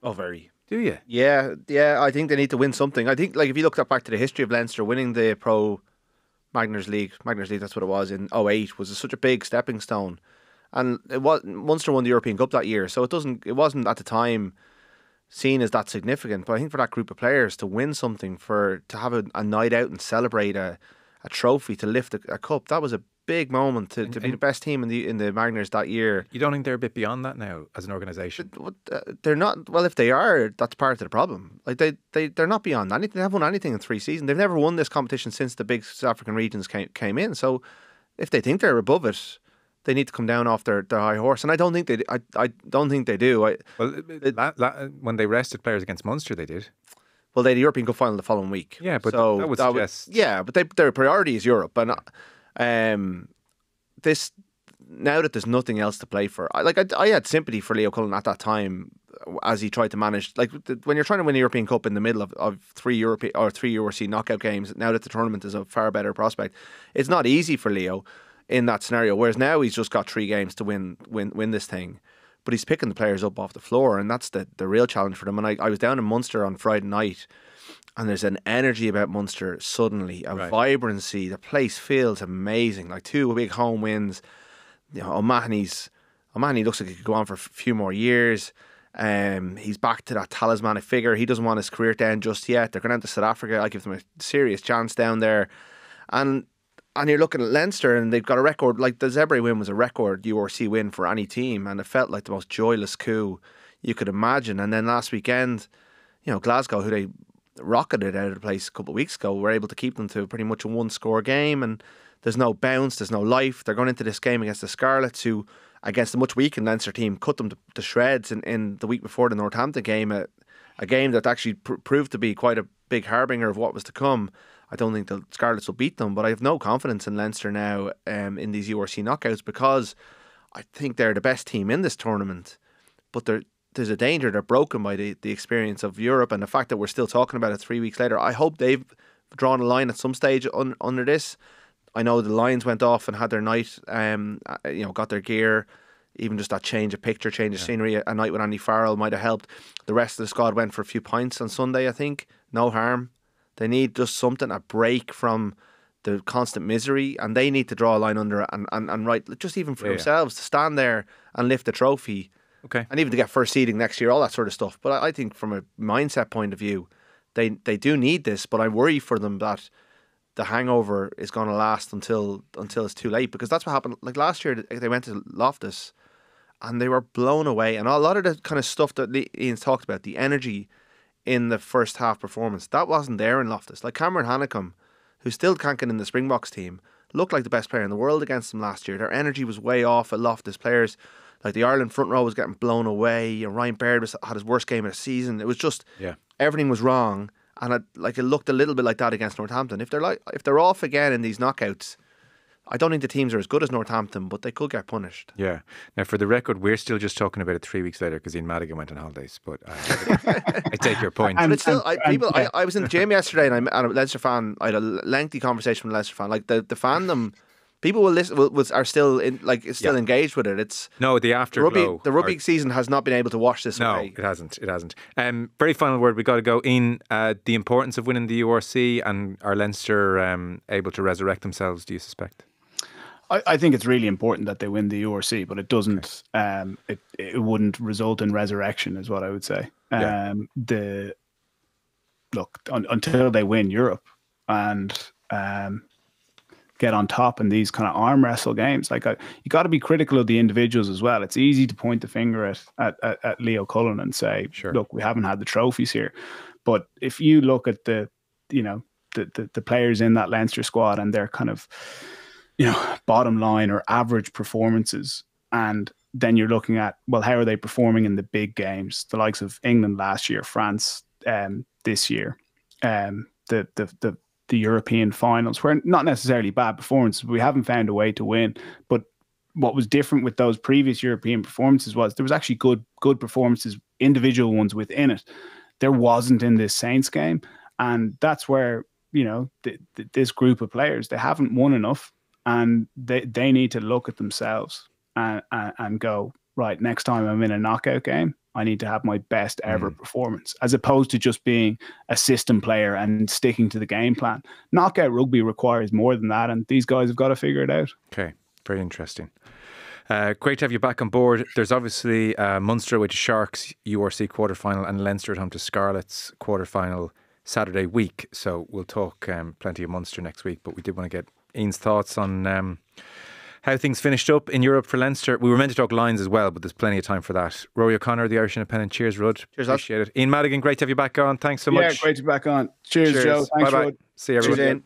Oh, very. Do you? Yeah, I think they need to win something. I think, like, if you look back to the history of Leinster, winning the Pro Magners League, that's what it was, in 2008, was such a big stepping stone. And Munster won the European Cup that year, so it wasn't at the time seen as that significant. But I think for that group of players to win something, to have a night out and celebrate a trophy, to lift a cup, that was a big moment to be the best team in the Magners that year. You don't think they're a bit beyond that now as an organisation? They're not. Well, if they are, that's part of the problem. Like they're not beyond anything. They haven't won anything in 3 seasons. They've never won this competition since the big South African regions came in. So if they think they're above it, they need to come down off their high horse, and I don't think they. I don't think they do. When they rested players against Munster, they did. Well, they had the European Cup final the following week. Yeah, but that would suggest. Yeah, but their priority is Europe, and this now that there's nothing else to play for. I had sympathy for Leo Cullen at that time as he tried to manage. Like when you're trying to win a European Cup in the middle of 3 European or 3 URC knockout games, now that the tournament is a far better prospect, it's not easy for Leo in that scenario. Whereas now he's just got 3 games to win this thing. but he's picking the players up off the floor, and that's the real challenge for them. And I was down in Munster on Friday night, and there's an energy about Munster suddenly, a vibrancy. The place feels amazing, like 2 big home wins. You know, O'Mahony looks like he could go on for a few more years. He's back to that talismanic figure. He doesn't want his career to end just yet. They're going out to South Africa. I give them a serious chance down there. And you're looking at Leinster, and they've got a record. Like the Zebre win was a record URC win for any team, and it felt like the most joyless coup you could imagine. And then last weekend, you know, Glasgow, who they rocketed out of the place a couple of weeks ago, were able to keep them to pretty much a 1-score game, and there's no bounce, there's no life. They're going into this game against the Scarlets, who, against a much weakened Leinster team, cut them to shreds in the week before the Northampton game, a game that actually proved to be quite a big harbinger of what was to come. I don't think the Scarlets will beat them, but I have no confidence in Leinster now in these URC knockouts, because I think they're the best team in this tournament, but there's a danger they're broken by the experience of Europe and the fact that we're still talking about it 3 weeks later. I hope they've drawn a line at some stage under this. I know the Lions went off and had their night, you know, got their gear. Even just that change of picture, change of scenery, a night with Andy Farrell might have helped. The rest of the squad went for a few pints on Sunday, I think. No harm. They need just something, a break from the constant misery, and they need to draw a line under it and right, just even for themselves, to stand there and lift the trophy. Okay. And even to get first seeding next year, all that sort of stuff. But I think from a mindset point of view, they do need this, but I worry for them that the hangover is going to last until it's too late, because that's what happened. Like last year, they went to Loftus and they were blown away. And a lot of the kind of stuff that Ian's talked about, the energy in the first half performance, that wasn't there in Loftus. Like Cameron Hanekom, who still can't get in the Springboks team, looked like the best player in the world against them last year. Their energy was way off at Loftus. Players like the Ireland front row was getting blown away. Ryan Baird had his worst game of the season. It was just everything was wrong. And it looked a little bit like that against Northampton. If they're off again in these knockouts, I don't think the teams are as good as Northampton, but they could get punished. Yeah. Now, for the record, we're still just talking about it 3 weeks later because Ian Madigan went on holidays. But I take your point. But it's still, I was in the gym yesterday, and I'm a Leinster fan. I had a lengthy conversation with a Leinster fan. Like the fandom, people will listen. Are still engaged with it. It's the afterglow. The rugby season has not been able to wash this away. No, it hasn't. Very final word. We got to go in. The importance of winning the URC, and are Leinster able to resurrect themselves? Do you suspect? I think it's really important that they win the URC, but it doesn't. It wouldn't result in resurrection, is what I would say. Until they win Europe and get on top in these kind of arm wrestle games, you got to be critical of the individuals as well. It's easy to point the finger at Leo Cullen and say, look, we haven't had the trophies here. But if you look at the players in that Leinster squad and their kind of bottom line or average performances, and then you're looking at, well, how are they performing in the big games, the likes of England last year, France this year, the European finals, where not necessarily bad performances, but we haven't found a way to win. But what was different with those previous European performances was there was actually good performances, individual ones within it. There wasn't in this Saints game, and that's where this group of players, they haven't won enough. And they need to look at themselves and go, right, next time I'm in a knockout game, I need to have my best ever performance, as opposed to just being a system player and sticking to the game plan. Knockout rugby requires more than that, and these guys have got to figure it out. Okay, very interesting. Great to have you back on board. There's obviously Munster with Sharks URC quarterfinal and Leinster at home to Scarlets quarterfinal Saturday week. So we'll talk plenty of Munster next week, but we did want to get Ian's thoughts on how things finished up in Europe for Leinster. We were meant to talk Lions as well, but there's plenty of time for that. Rory O'Connor, the Irish Independent. Cheers, Rud. Cheers, appreciate it. Ian Madigan, great to have you back on. Thanks so much. Yeah, great to be back on. Cheers. Joe. Thanks, bye-bye. Rud. See you, everyone.